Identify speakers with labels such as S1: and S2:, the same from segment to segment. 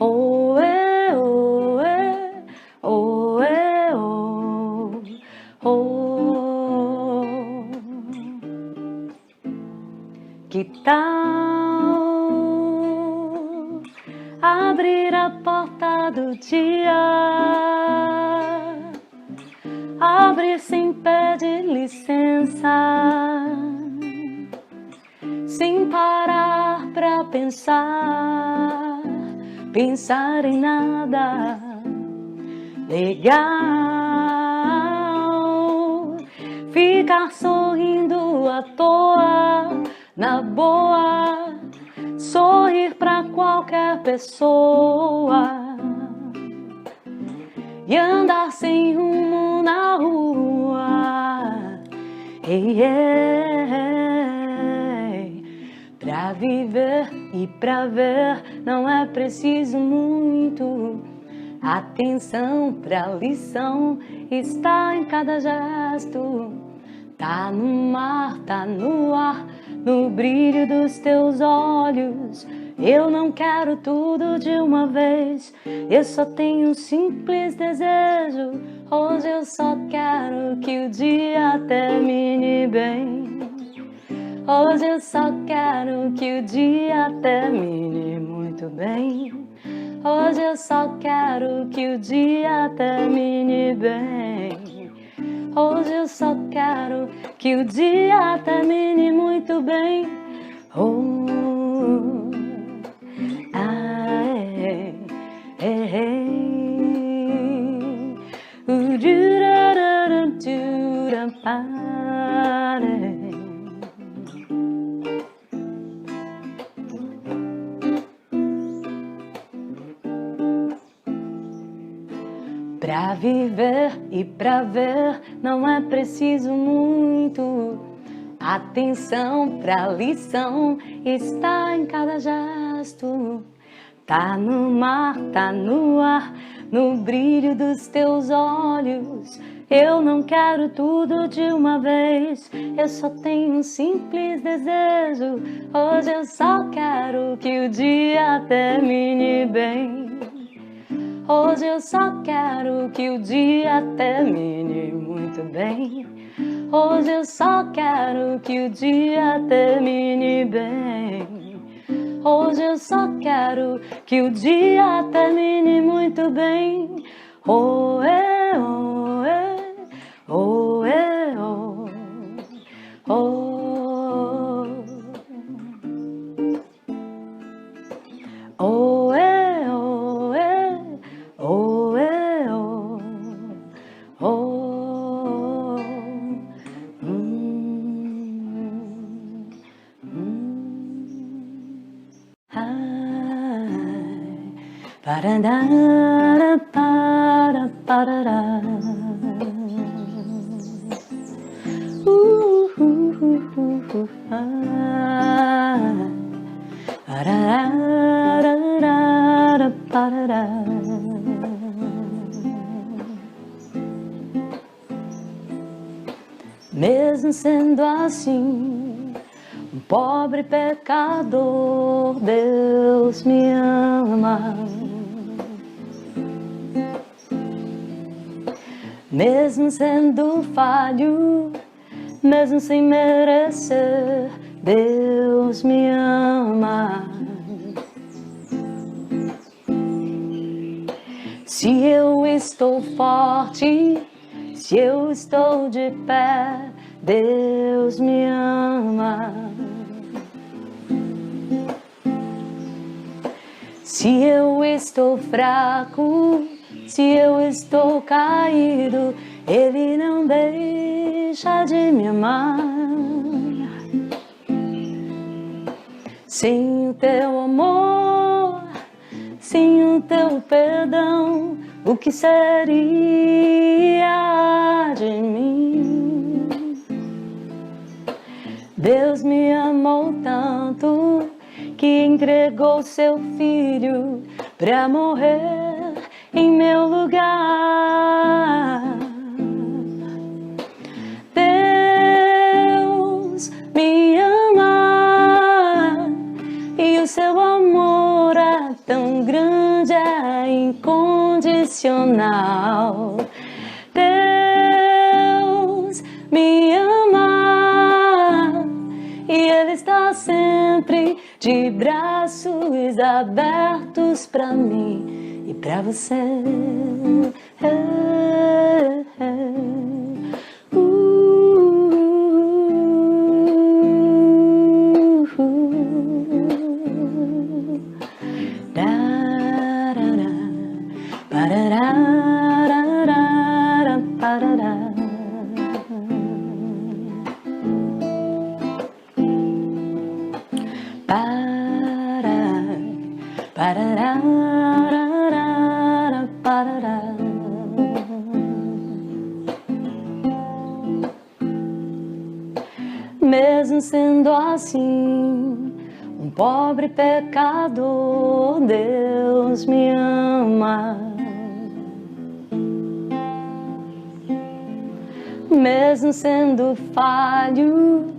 S1: Oê, oê, oê, oh, oh. Que tal abrir a porta do dia? Abrir sem pedir licença, sem parar pra pensar em nada legal. Ficar sorrindo à toa, na boa, sorrir pra qualquer pessoa e andar sem rumo na rua. Hey, hey. Pra viver e pra ver não é preciso muito. Atenção pra lição está em cada gesto. Tá no mar, tá no ar, no brilho dos teus olhos. Eu não quero tudo de uma vez, eu só tenho um simples desejo. Hoje eu só quero que o dia termine bem. Hoje eu só quero que o dia termine muito bem. Hoje eu só quero que o dia termine bem. Hoje eu só quero que o dia termine muito bem. Oh, ai, pra viver e pra ver não é preciso muito. Atenção pra lição está em cada gesto. Tá no mar, tá no ar, no brilho dos teus olhos. Eu não quero tudo de uma vez, eu só tenho um simples desejo. Hoje eu só quero que o dia termine bem. Hoje eu só quero que o dia termine muito bem. Hoje eu só quero que o dia termine bem. Hoje eu só quero que o dia termine muito bem. Oê, oê, oê, oh, oh. Oê, oê, oê, oh, oh. Parará, para, parará. Parará, parará. Mesmo sendo assim, um pobre pecador, Deus me ama. Mesmo sendo falho, mesmo sem merecer, Deus me ama. Se eu estou forte, se eu estou de pé, Deus me ama. Se eu estou fraco, se eu estou caído, Ele não deixa de me amar. Sem o teu amor, sem o teu perdão, o que seria de mim? Deus me amou tanto que entregou seu filho pra morrer em meu lugar. Deus me ama e o seu amor é tão grande, incondicional. Deus me ama e Ele está sempre de braços abertos para mim e para você. Mesmo sendo assim, um pobre pecador, Deus me ama. Mesmo sendo falho,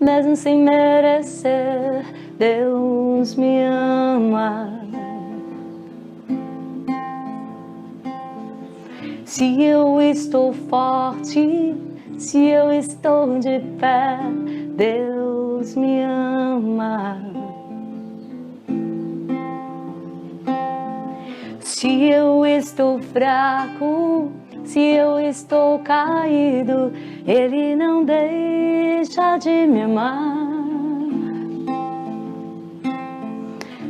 S1: mesmo sem merecer, Deus me ama. Se eu estou forte, se eu estou de pé, Deus me ama. Se eu estou fraco, se eu estou caído, Ele não deixa de me amar.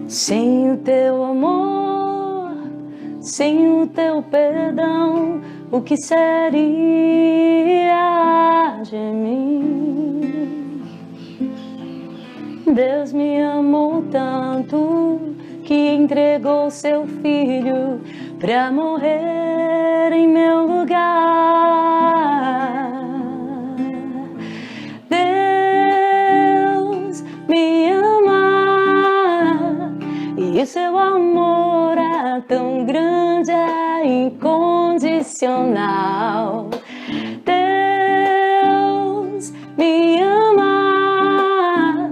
S1: Sem o teu amor, sem o teu perdão, o que seria de mim? Deus me amou tanto que entregou seu filho para morrer em meu lugar. Deus me ama e o seu amor é tão grande, é incondicional. Deus me ama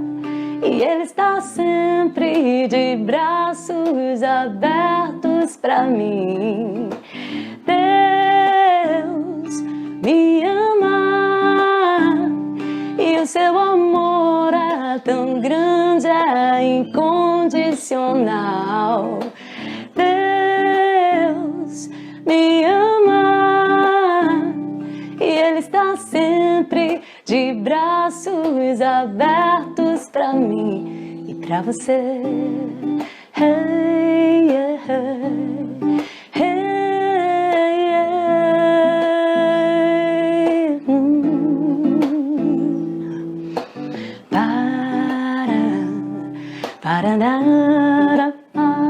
S1: e Ele está sempre de braços abertos para mim. Deus me ama e o seu amor é tão grande, é incondicional. Deus me ama e Ele está sempre de braços abertos para mim e para você. Hey, yeah, hey, yeah. Para, para.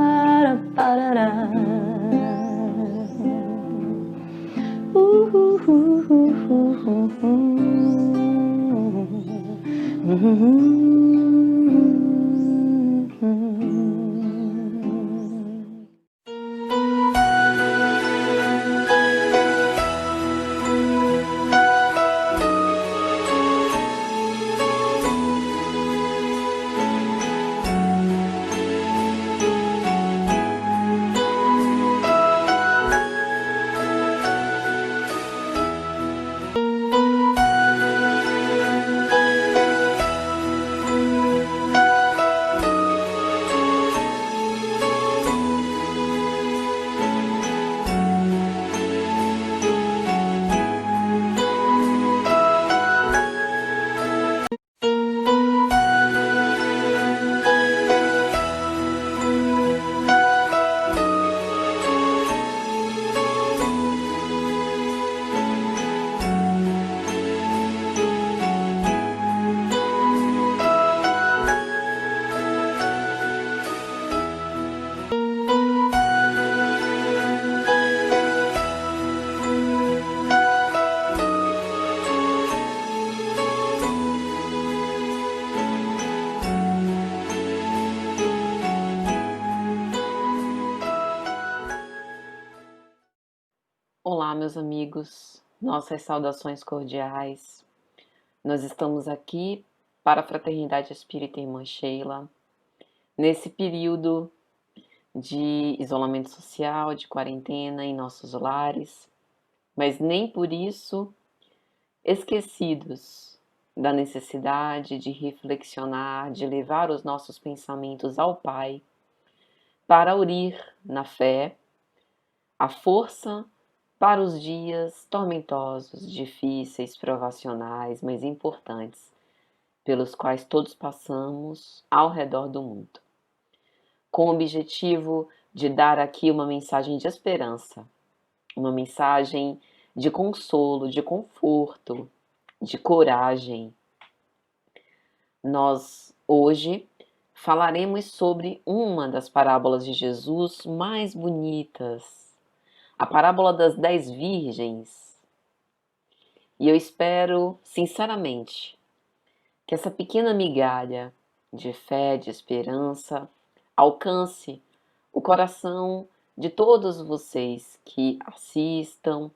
S2: Olá, meus amigos, nossas saudações cordiais. Nós estamos aqui para a Fraternidade Espírita Irmã Sheila, nesse período de isolamento social, de quarentena em nossos lares, mas nem por isso esquecidos da necessidade de reflexionar, de levar os nossos pensamentos ao Pai, para aurir na fé a força para os dias tormentosos, difíceis, provacionais, mas importantes, pelos quais todos passamos ao redor do mundo, com o objetivo de dar aqui uma mensagem de esperança, uma mensagem de consolo, de conforto, de coragem. Nós hoje falaremos sobre uma das parábolas de Jesus mais bonitas, a parábola das 10 virgens. E eu espero, sinceramente, que essa pequena migalha de fé, de esperança, alcance o coração de todos vocês que assistam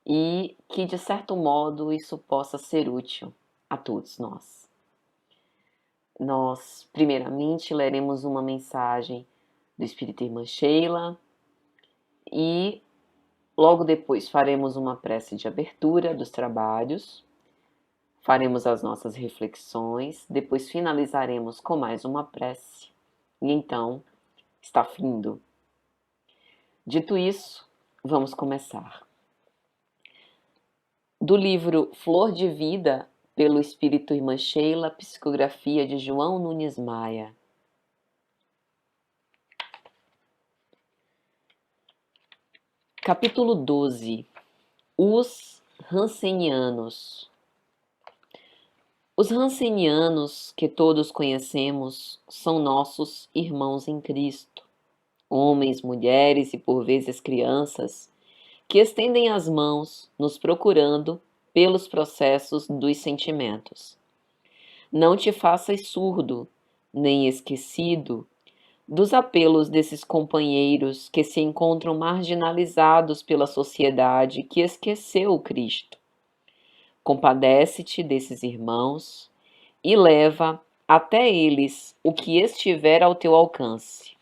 S2: e que, de certo modo, isso possa ser útil a todos nós. Nós, primeiramente, leremos uma mensagem do Espírito Irmã Sheila e logo depois faremos uma prece de abertura dos trabalhos, faremos as nossas reflexões, depois finalizaremos com mais uma prece e então está findo. Dito isso, vamos começar. Do livro Flor de Vida, pelo Espírito Irmã Sheila, psicografia de João Nunes Maia. Capítulo 12. Os Rancenianos. Os Rancenianos, que todos conhecemos, são nossos irmãos em Cristo, homens, mulheres e por vezes crianças, que estendem as mãos, nos procurando pelos processos dos sentimentos. Não te faças surdo, nem esquecido, dos apelos desses companheiros que se encontram marginalizados pela sociedade que esqueceu o Cristo. Compadece-te desses irmãos e leva até eles o que estiver ao teu alcance.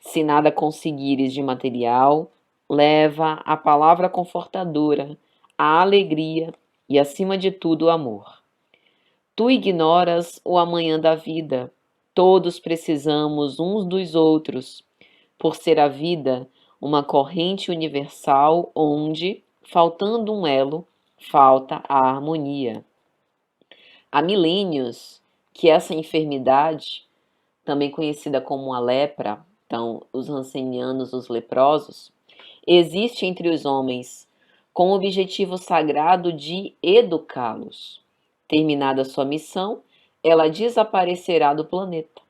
S2: Se nada conseguires de material, leva a palavra confortadora, a alegria e, acima de tudo, o amor. Tu ignoras o amanhã da vida. Todos precisamos uns dos outros, por ser a vida uma corrente universal onde, faltando um elo, falta a harmonia. Há milênios que essa enfermidade, também conhecida como a lepra, então os rancenianos, os leprosos, existe entre os homens com o objetivo sagrado de educá-los. Terminada sua missão, ela desaparecerá do planeta.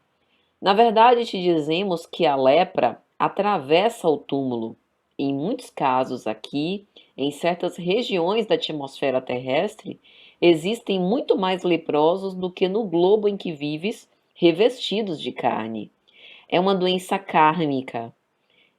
S2: Na verdade, te dizemos que a lepra atravessa o túmulo. Em muitos casos aqui, em certas regiões da atmosfera terrestre, existem muito mais leprosos do que no globo em que vives, revestidos de carne. É uma doença kármica.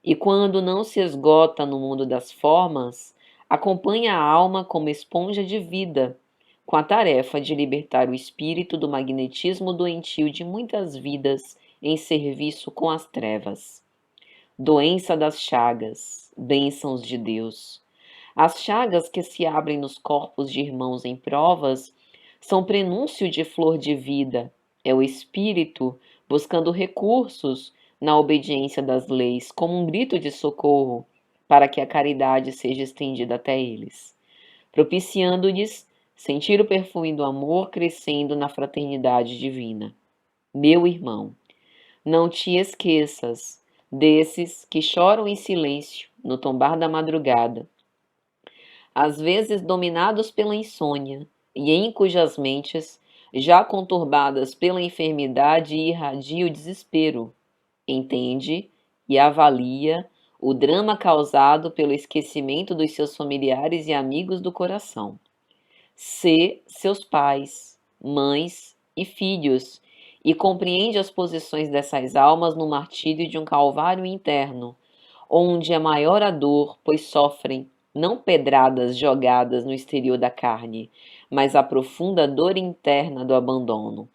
S2: E quando não se esgota no mundo das formas, acompanha a alma como esponja de vida, com a tarefa de libertar o espírito do magnetismo doentio de muitas vidas em serviço com as trevas. Doença das chagas, bênçãos de Deus. As chagas que se abrem nos corpos de irmãos em provas são prenúncio de flor de vida. É o espírito buscando recursos na obediência das leis, como um grito de socorro, para que a caridade seja estendida até eles, propiciando-lhes sentir o perfume do amor crescendo na fraternidade divina. Meu irmão, não te esqueças desses que choram em silêncio no tombar da madrugada, às vezes dominados pela insônia, e em cujas mentes, já conturbadas pela enfermidade, irradia o desespero. Entende e avalia o drama causado pelo esquecimento dos seus familiares e amigos do coração. Sê seus pais, mães e filhos, e compreende as posições dessas almas no martírio de um calvário interno, onde é maior a dor, pois sofrem não pedradas jogadas no exterior da carne, mas a profunda dor interna do abandono.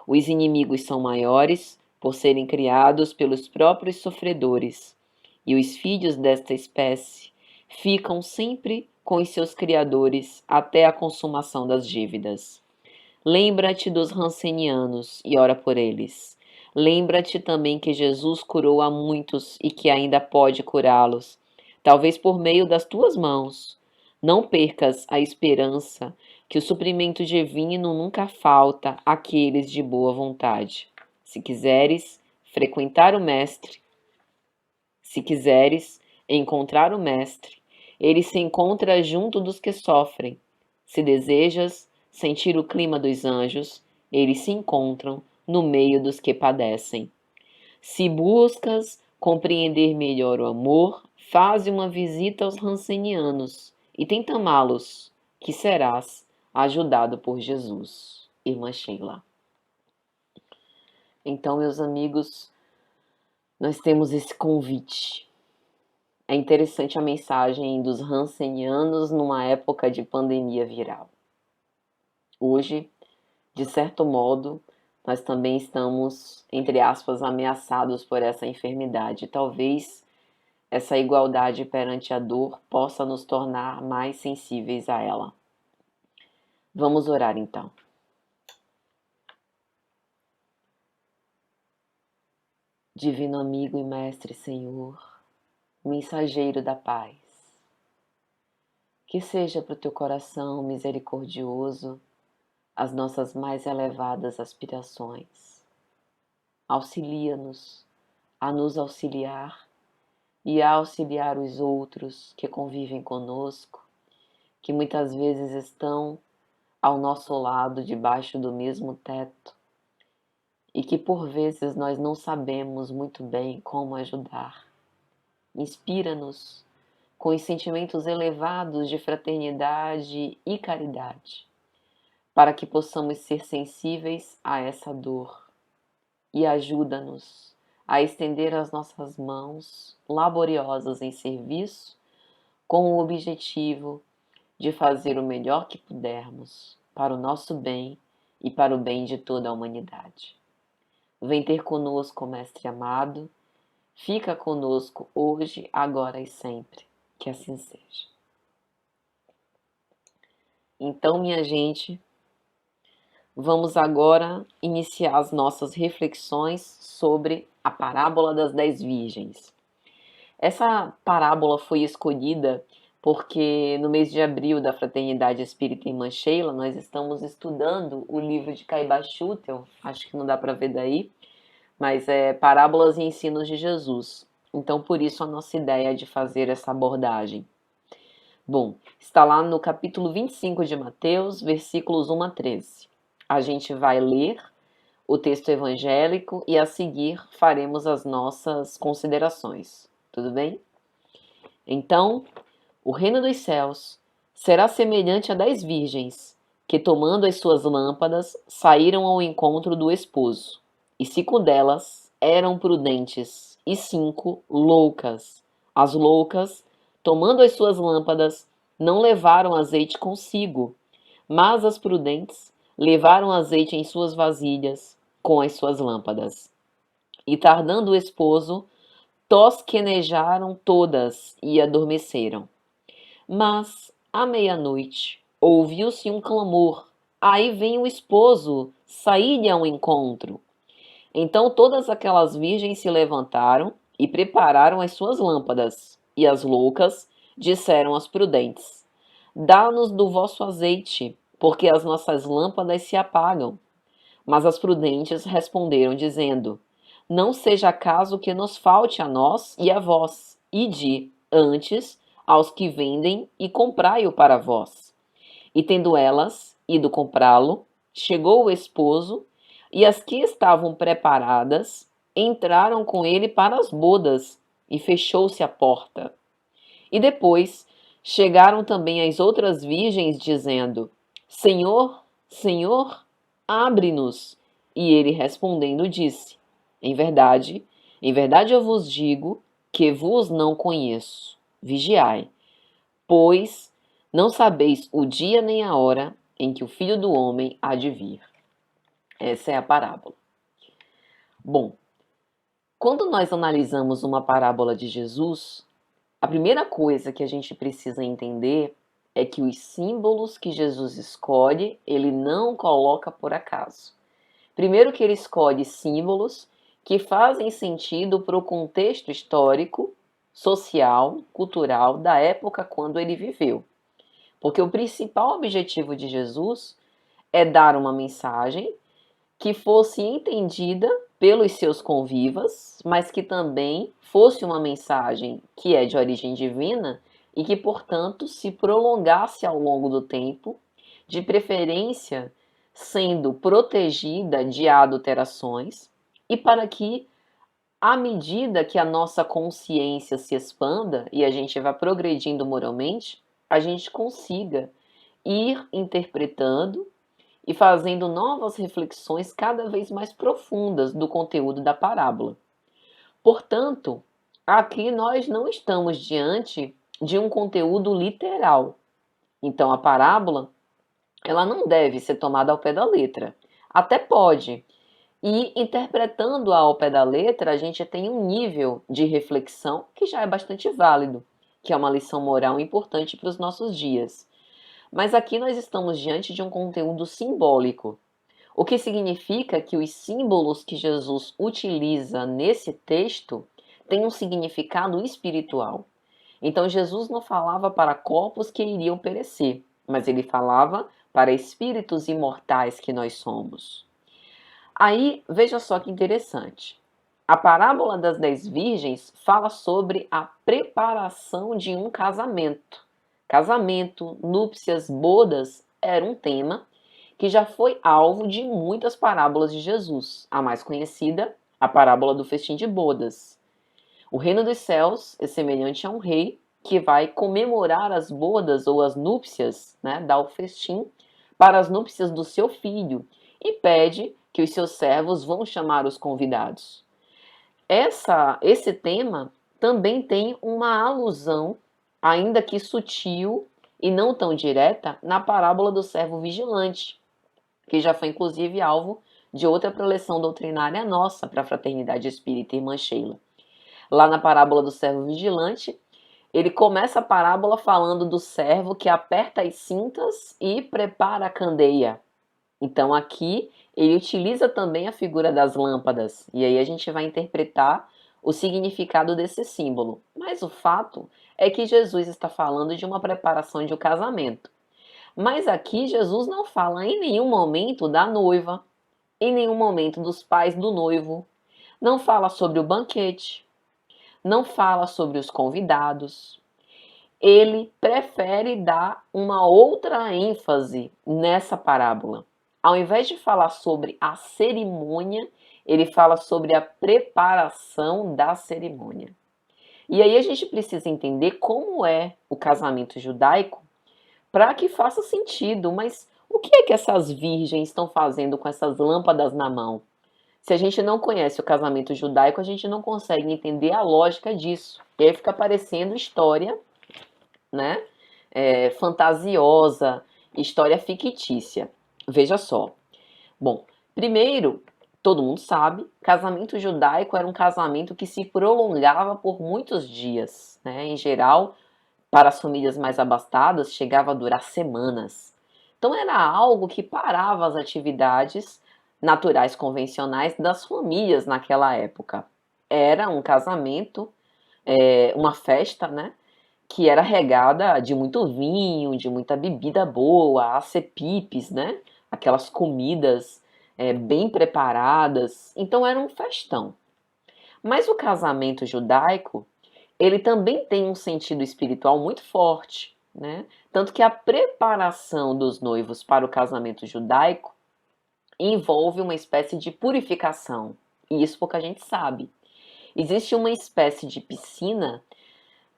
S2: Os inimigos são maiores, por serem criados pelos próprios sofredores, e os filhos desta espécie ficam sempre com os seus criadores até a consumação das dívidas. Lembra-te dos rancenianos e ora por eles. Lembra-te também que Jesus curou a muitos e que ainda pode curá-los, talvez por meio das tuas mãos. Não percas a esperança que o suprimento divino nunca falta àqueles de boa vontade. Se quiseres frequentar o Mestre, se quiseres encontrar o Mestre, ele se encontra junto dos que sofrem. Se desejas sentir o clima dos anjos, eles se encontram no meio dos que padecem. Se buscas compreender melhor o amor, faze uma visita aos rancenianos e tenta amá-los, que serás ajudado por Jesus. Irmã Sheila. Então, meus amigos, nós temos esse convite. É interessante a mensagem dos rancenianos numa época de pandemia viral. Hoje, de certo modo, nós também estamos, entre aspas, ameaçados por essa enfermidade. Talvez essa igualdade perante a dor possa nos tornar mais sensíveis a ela. Vamos orar então. Divino amigo e mestre Senhor, mensageiro da paz, que seja para o teu coração misericordioso as nossas mais elevadas aspirações. Auxilia-nos a nos auxiliar e a auxiliar os outros que convivem conosco, que muitas vezes estão ao nosso lado, debaixo do mesmo teto, e que por vezes nós não sabemos muito bem como ajudar. Inspira-nos com os sentimentos elevados de fraternidade e caridade, para que possamos ser sensíveis a essa dor, e ajuda-nos a estender as nossas mãos laboriosas em serviço, com o objetivo de fazer o melhor que pudermos para o nosso bem e para o bem de toda a humanidade. Vem ter conosco, Mestre amado, fica conosco hoje, agora e sempre, que assim seja. Então, minha gente, vamos agora iniciar as nossas reflexões sobre a parábola das 10 virgens. Essa parábola foi escolhida porque no mês de abril da Fraternidade Espírita Irmã Sheila, nós estamos estudando o livro de Caiba Schutel, acho que não dá para ver daí, mas é Parábolas e Ensinos de Jesus. Então, por isso a nossa ideia de fazer essa abordagem. Bom, está lá no capítulo 25 de Mateus, versículos 1 a 13. A gente vai ler o texto evangélico e a seguir faremos as nossas considerações. Tudo bem? Então, o reino dos céus será semelhante a 10 virgens, que tomando as suas lâmpadas, saíram ao encontro do esposo. E 5 delas eram prudentes, e 5 loucas. As loucas, tomando as suas lâmpadas, não levaram azeite consigo, mas as prudentes levaram azeite em suas vasilhas com as suas lâmpadas. E tardando o esposo, tosquenejaram todas e adormeceram. Mas, à meia-noite, ouviu-se um clamor. Aí vem o esposo, saí-lhe ao encontro. Então todas aquelas virgens se levantaram e prepararam as suas lâmpadas. E as loucas disseram às prudentes: dá-nos do vosso azeite, porque as nossas lâmpadas se apagam. Mas as prudentes responderam, dizendo: não seja caso que nos falte a nós e a vós, ide antes aos que vendem e comprai-o para vós. E tendo elas ido comprá-lo, chegou o esposo, e as que estavam preparadas entraram com ele para as bodas, e fechou-se a porta. E depois chegaram também as outras virgens, dizendo: Senhor, Senhor, abre-nos. E ele respondendo disse: em verdade eu vos digo que vos não conheço. Vigiai, pois não sabeis o dia nem a hora em que o Filho do Homem há de vir. Essa é a parábola. Bom, Quando nós analisamos uma parábola de Jesus, a primeira coisa que a gente precisa entender é que os símbolos que Jesus escolhe, ele não coloca por acaso. Primeiro que ele escolhe símbolos que fazem sentido para o contexto histórico, social, cultural da época quando ele viveu. Porque o principal objetivo de Jesus é dar uma mensagem que fosse entendida pelos seus convivas, mas que também fosse uma mensagem que é de origem divina e que, portanto, se prolongasse ao longo do tempo, de preferência sendo protegida de adulterações, e para que, à medida que a nossa consciência se expanda e a gente vai progredindo moralmente, a gente consiga ir interpretando e fazendo novas reflexões cada vez mais profundas do conteúdo da parábola. Portanto, aqui nós não estamos diante de um conteúdo literal. Então, a parábola, ela não deve ser tomada ao pé da letra. Até pode. E interpretando-a ao pé da letra, a gente tem um nível de reflexão que já é bastante válido, que é uma lição moral importante para os nossos dias. Mas aqui nós estamos diante de um conteúdo simbólico, o que significa que os símbolos que Jesus utiliza nesse texto têm um significado espiritual. Então Jesus não falava para corpos que iriam perecer, mas ele falava para espíritos imortais que nós somos. Aí, veja só que interessante. A parábola das 10 virgens fala sobre a preparação de um casamento. Casamento, núpcias, bodas era um tema que já foi alvo de muitas parábolas de Jesus. A mais conhecida, a parábola do festim de bodas. O reino dos céus é semelhante a um rei que vai comemorar as bodas ou as núpcias, né, dar o festim para as núpcias do seu filho e pede que os seus servos vão chamar os convidados. Esse tema também tem uma alusão, ainda que sutil e não tão direta, na parábola do servo vigilante, que já foi inclusive alvo de outra preleção doutrinária nossa para a Fraternidade Espírita Irmã Sheila. Lá na parábola do servo vigilante, ele começa a parábola falando do servo que aperta as cintas e prepara a candeia. Então aqui ele utiliza também a figura das lâmpadas, e aí a gente vai interpretar o significado desse símbolo. Mas o fato é que Jesus está falando de uma preparação de um casamento. Mas aqui Jesus não fala em nenhum momento da noiva, em nenhum momento dos pais do noivo, não fala sobre o banquete, não fala sobre os convidados. Ele prefere dar uma outra ênfase nessa parábola. Ao invés de falar sobre a cerimônia, ele fala sobre a preparação da cerimônia. E aí a gente precisa entender como é o casamento judaico para que faça sentido. Mas o que é que essas virgens estão fazendo com essas lâmpadas na mão? Se a gente não conhece o casamento judaico, a gente não consegue entender a lógica disso. E aí fica parecendo história, né? Fantasiosa, história fictícia. Veja só. Bom, primeiro, todo mundo sabe, casamento judaico era um casamento que se prolongava por muitos dias, né? Em geral, para as famílias mais abastadas, chegava a durar semanas. Então era algo que parava as atividades naturais convencionais das famílias naquela época. Era um casamento, uma festa, né? Que era regada de muito vinho, de muita bebida boa, acepipes, né? Aquelas comidas bem preparadas. Então era um festão. Mas o casamento judaico, ele também tem um sentido espiritual muito forte, né? Tanto que a preparação dos noivos para o casamento judaico envolve uma espécie de purificação. E isso pouca gente sabe. Existe uma espécie de piscina.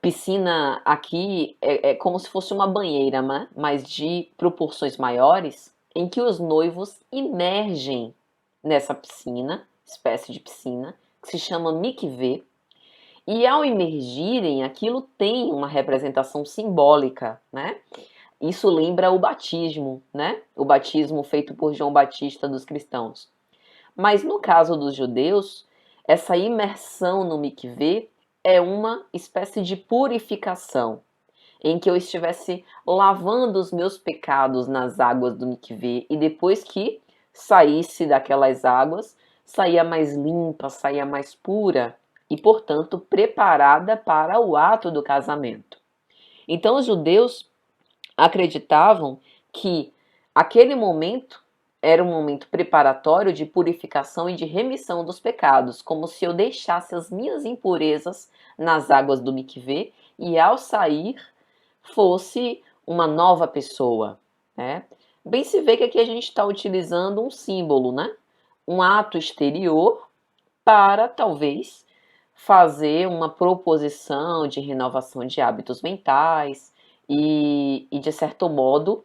S2: Piscina aqui é como se fosse uma banheira, né? Mas de proporções maiores, em que os noivos imergem nessa piscina, espécie de piscina, que se chama mikveh, e ao imergirem, aquilo tem uma representação simbólica, né? Isso lembra o batismo, né? O batismo feito por João Batista dos cristãos. Mas no caso dos judeus, essa imersão no mikvê é uma espécie de purificação, em que eu estivesse lavando os meus pecados nas águas do mikvê e depois que saísse daquelas águas, saía mais limpa, saía mais pura e, portanto, preparada para o ato do casamento. Então, os judeus acreditavam que aquele momento era um momento preparatório de purificação e de remissão dos pecados, como se eu deixasse as minhas impurezas nas águas do mikvê e ao sair fosse uma nova pessoa, né? Bem se vê que aqui a gente está utilizando um símbolo, né? Um ato exterior para talvez fazer uma proposição de renovação de hábitos mentais e de certo modo,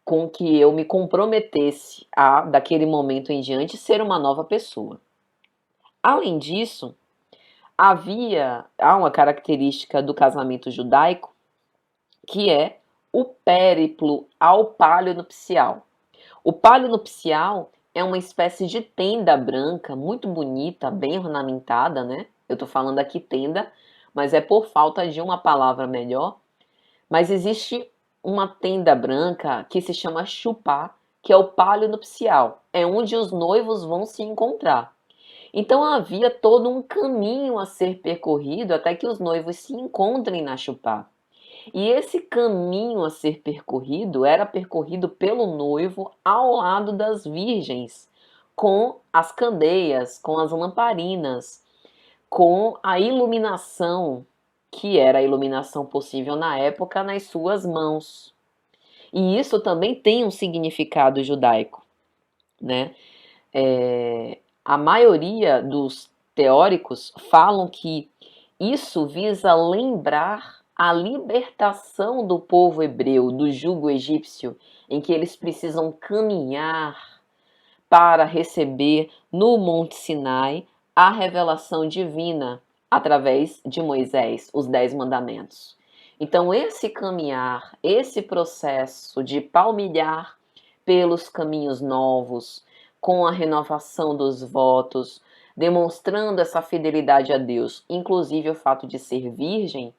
S2: com que eu me comprometesse a, daquele momento em diante, ser uma nova pessoa. Além disso, há uma característica do casamento judaico que é o périplo ao palio nupcial. O palio nupcial é uma espécie de tenda branca, muito bonita, bem ornamentada, né? Eu tô falando aqui tenda, mas é por falta de uma palavra melhor. Mas existe uma tenda branca que se chama chupá, que é o palio nupcial. É onde os noivos vão se encontrar. Então havia todo um caminho a ser percorrido até que os noivos se encontrem na chupá. E esse caminho a ser percorrido era percorrido pelo noivo ao lado das virgens, com as candeias, com as lamparinas, com a iluminação, que era a iluminação possível na época, nas suas mãos. E isso também tem um significado judaico, né? A maioria dos teóricos falam que isso visa lembrar a libertação do povo hebreu do jugo egípcio, em que eles precisam caminhar para receber no Monte Sinai a revelação divina através de Moisés, os 10 mandamentos. Então, esse caminhar, esse processo de palmilhar pelos caminhos novos, com a renovação dos votos, demonstrando essa fidelidade a Deus, inclusive o fato de ser virgem,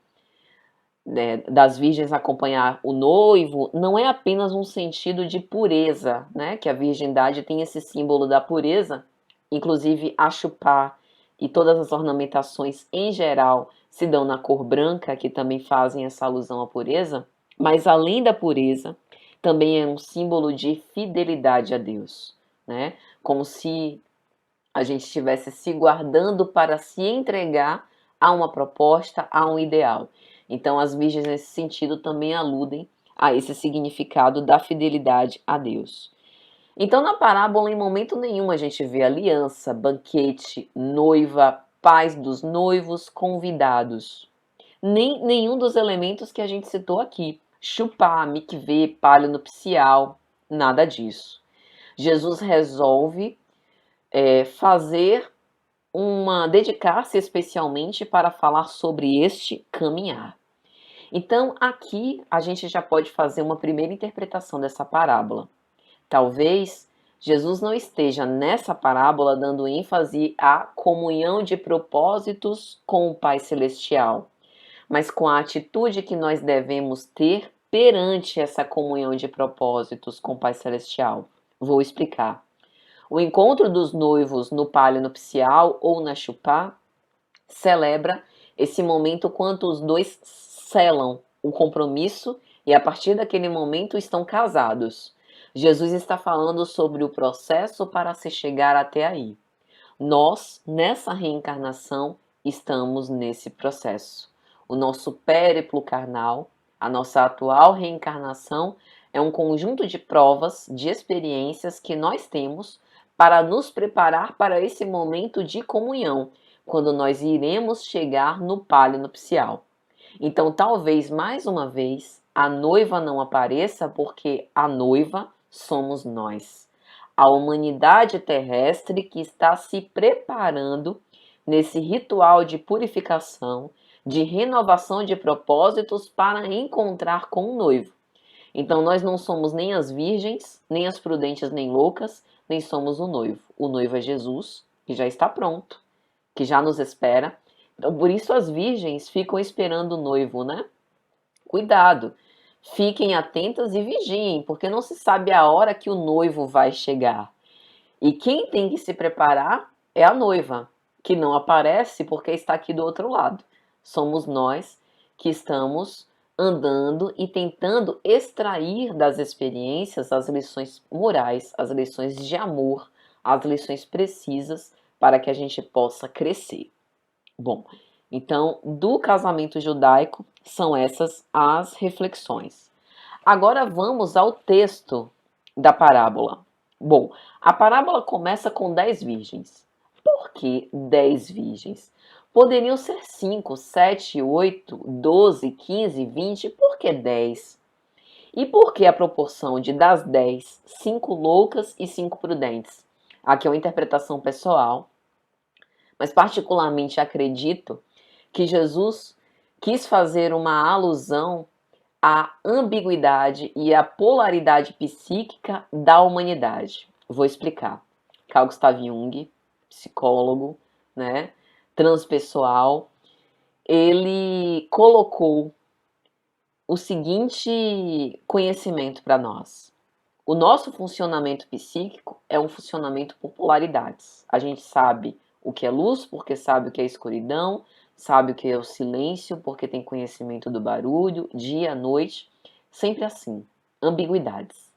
S2: né, das virgens acompanhar o noivo, não é apenas um sentido de pureza, né, que a virgindade tem esse símbolo da pureza, inclusive a chupá e todas as ornamentações em geral se dão na cor branca, que também fazem essa alusão à pureza, mas além da pureza, também é um símbolo de fidelidade a Deus, né, como se a gente estivesse se guardando para se entregar a uma proposta, a um ideal. Então, as virgens, nesse sentido, também aludem a esse significado da fidelidade a Deus. Então, na parábola, em momento nenhum, a gente vê aliança, banquete, noiva, pais dos noivos, convidados. Nem nenhum dos elementos que a gente citou aqui. Chupá, mikvê, palio nupcial, nada disso. Jesus resolve dedicar-se especialmente para falar sobre este caminhar. Então, aqui a gente já pode fazer uma primeira interpretação dessa parábola. Talvez Jesus não esteja nessa parábola dando ênfase à comunhão de propósitos com o Pai Celestial, mas com a atitude que nós devemos ter perante essa comunhão de propósitos com o Pai Celestial. Vou explicar. O encontro dos noivos no palio nupcial ou na chupá celebra esse momento quando os dois selam o compromisso e a partir daquele momento estão casados. Jesus está falando sobre o processo para se chegar até aí. Nós, nessa reencarnação, estamos nesse processo. O nosso périplo carnal, a nossa atual reencarnação, é um conjunto de provas, de experiências que nós temos para nos preparar para esse momento de comunhão, quando nós iremos chegar no palio nupcial. Então, talvez mais uma vez a noiva não apareça, porque a noiva somos nós. A humanidade terrestre que está se preparando nesse ritual de purificação, de renovação de propósitos para encontrar com o noivo. Então, nós não somos nem as virgens, nem as prudentes, nem loucas, nem somos o noivo. O noivo é Jesus, que já está pronto. que já nos espera. Então, por isso as virgens ficam esperando o noivo, né? Cuidado, fiquem atentas e vigiem, porque não se sabe a hora que o noivo vai chegar. E quem tem que se preparar é a noiva, que não aparece porque está aqui do outro lado. Somos nós que estamos andando e tentando extrair das experiências as lições morais, as lições de amor, as lições precisas para que a gente possa crescer. Bom, então, do casamento judaico, são essas as reflexões. Agora vamos ao texto da parábola. Bom, a parábola começa com 10 virgens. Por que 10 virgens? Poderiam ser 5, 7, 8, 12, 15, 20. Por que 10? E por que a proporção de das 10, 5 loucas e 5 prudentes? Aqui é uma interpretação pessoal, mas particularmente acredito que Jesus quis fazer uma alusão à ambiguidade e à polaridade psíquica da humanidade. Vou explicar. Carl Gustav Jung, psicólogo, né, transpessoal, ele colocou o seguinte conhecimento para nós. O nosso funcionamento psíquico é um funcionamento por polaridades. A gente sabe o que é luz, porque sabe o que é escuridão, sabe o que é o silêncio, porque tem conhecimento do barulho, dia, noite, sempre assim, ambiguidades.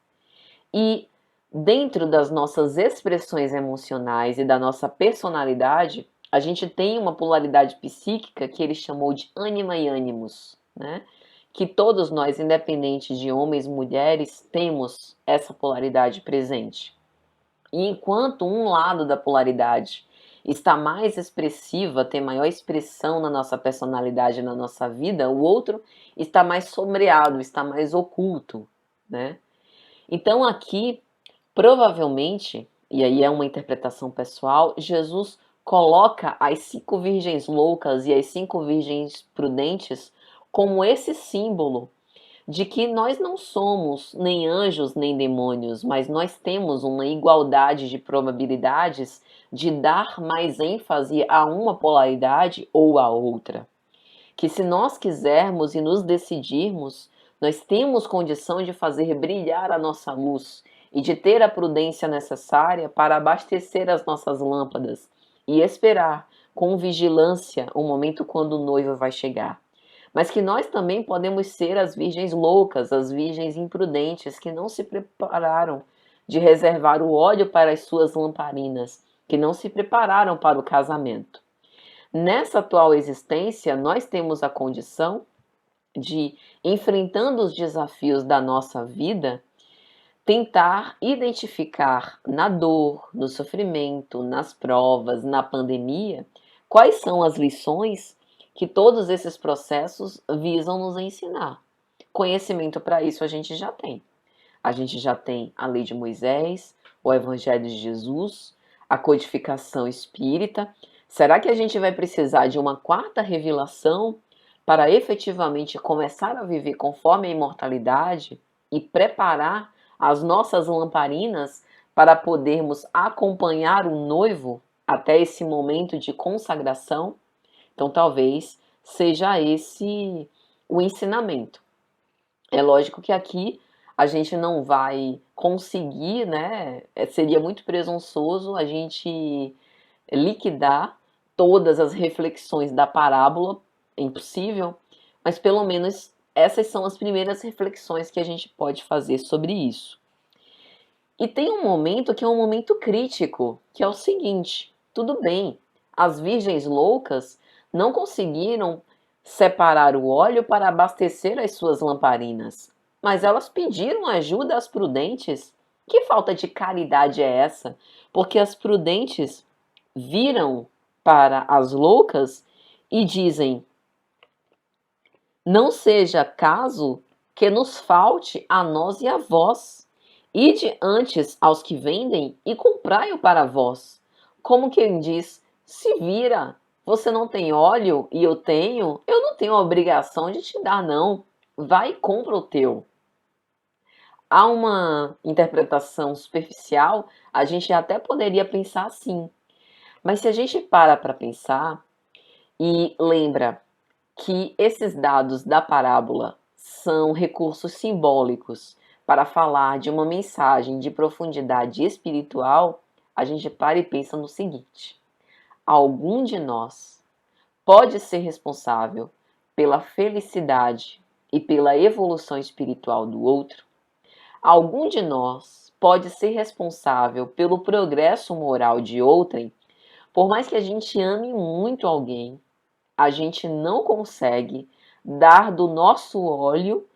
S2: E dentro das nossas expressões emocionais e da nossa personalidade, a gente tem uma polaridade psíquica que ele chamou de ânima e ânimos, né? Que todos nós, independente de homens e mulheres, temos essa polaridade presente. E enquanto um lado da polaridade está mais expressiva, tem maior expressão na nossa personalidade, na nossa vida, o outro está mais sombreado, está mais oculto, né? Então aqui, provavelmente, e aí é uma interpretação pessoal, Jesus coloca as 5 virgens loucas e as 5 virgens prudentes como esse símbolo de que nós não somos nem anjos nem demônios, mas nós temos uma igualdade de probabilidades de dar mais ênfase a uma polaridade ou a outra. Que se nós quisermos e nos decidirmos, nós temos condição de fazer brilhar a nossa luz e de ter a prudência necessária para abastecer as nossas lâmpadas e esperar com vigilância o momento quando o noivo vai chegar. Mas que nós também podemos ser as virgens loucas, as virgens imprudentes que não se prepararam de reservar o óleo para as suas lamparinas, que não se prepararam para o casamento. Nessa atual existência, nós temos a condição de, enfrentando os desafios da nossa vida, tentar identificar na dor, no sofrimento, nas provas, na pandemia, quais são as lições que todos esses processos visam nos ensinar. Conhecimento para isso a gente já tem. A gente já tem a lei de Moisés, o Evangelho de Jesus, a codificação espírita. Será que a gente vai precisar de uma quarta revelação para efetivamente começar a viver conforme a imortalidade e preparar as nossas lamparinas para podermos acompanhar o noivo até esse momento de consagração? Então, talvez seja esse o ensinamento. É lógico que aqui a gente não vai conseguir, né? Seria muito presunçoso a gente liquidar todas as reflexões da parábola, é impossível, mas pelo menos essas são as primeiras reflexões que a gente pode fazer sobre isso. E tem um momento que é um momento crítico, que é o seguinte: tudo bem, as virgens loucas não conseguiram separar o óleo para abastecer as suas lamparinas, mas elas pediram ajuda às prudentes. Que falta de caridade é essa? Porque as prudentes viram para as loucas e dizem: não seja caso que nos falte a nós e a vós. Ide antes aos que vendem e comprai-o para vós. Como quem diz: se vira, você não tem óleo e eu não tenho a obrigação de te dar, não. Vai e compra o teu. Há uma interpretação superficial, a gente até poderia pensar assim. Mas se a gente para pensar e lembra que esses dados da parábola são recursos simbólicos para falar de uma mensagem de profundidade espiritual, a gente para e pensa no seguinte: algum de nós pode ser responsável pela felicidade e pela evolução espiritual do outro? Algum de nós pode ser responsável pelo progresso moral de outrem? Por mais que a gente ame muito alguém, a gente não consegue dar do nosso óleo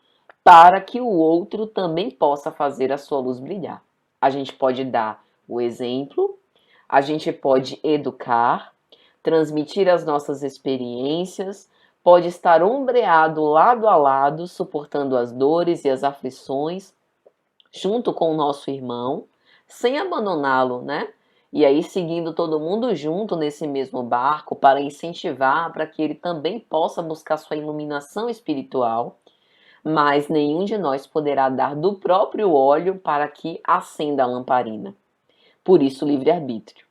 S2: para que o outro também possa fazer a sua luz brilhar. A gente pode dar o exemplo, a gente pode educar, transmitir as nossas experiências, pode estar ombreado lado a lado, suportando as dores e as aflições, junto com o nosso irmão, sem abandoná-lo, né? E aí seguindo todo mundo junto nesse mesmo barco para incentivar para que ele também possa buscar sua iluminação espiritual, mas nenhum de nós poderá dar do próprio óleo para que acenda a lamparina. Por isso, livre-arbítrio,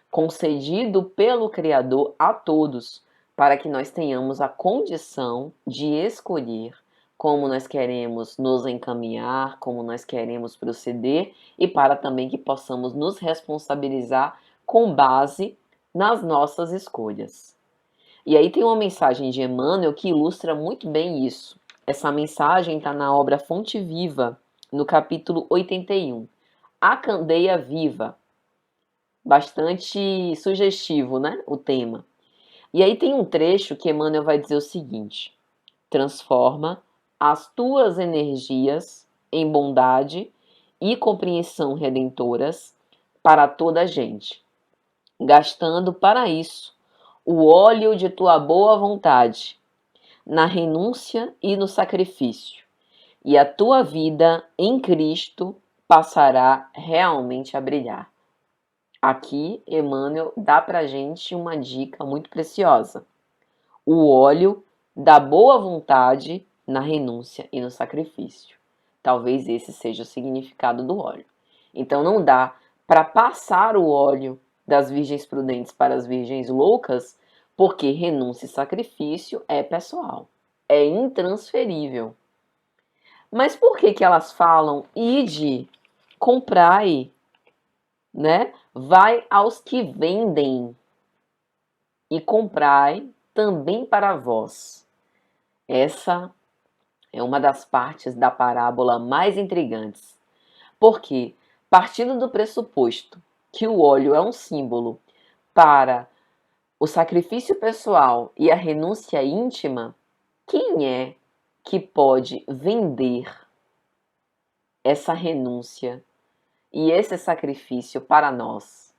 S2: concedido pelo Criador a todos, para que nós tenhamos a condição de escolher como nós queremos nos encaminhar, como nós queremos proceder e para também que possamos nos responsabilizar com base nas nossas escolhas. E aí tem uma mensagem de Emmanuel que ilustra muito bem isso. Essa mensagem está na obra Fonte Viva, no capítulo 81. A candeia viva. Bastante sugestivo, né? O tema. E aí tem um trecho que Emmanuel vai dizer o seguinte: transforma as tuas energias em bondade e compreensão redentoras para toda a gente, gastando para isso o óleo de tua boa vontade, na renúncia e no sacrifício, e a tua vida em Cristo passará realmente a brilhar. Aqui, Emmanuel dá para gente uma dica muito preciosa: o óleo da boa vontade na renúncia e no sacrifício. Talvez esse seja o significado do óleo. Então não dá para passar o óleo das virgens prudentes para as virgens loucas, porque renúncia e sacrifício é pessoal, é intransferível. Mas por que elas falam ide, comprai, né? Vai aos que vendem e comprai também para vós. Essa é uma das partes da parábola mais intrigantes, porque, partindo do pressuposto que o óleo é um símbolo para o sacrifício pessoal e a renúncia íntima, quem é que pode vender essa renúncia e esse sacrifício para nós?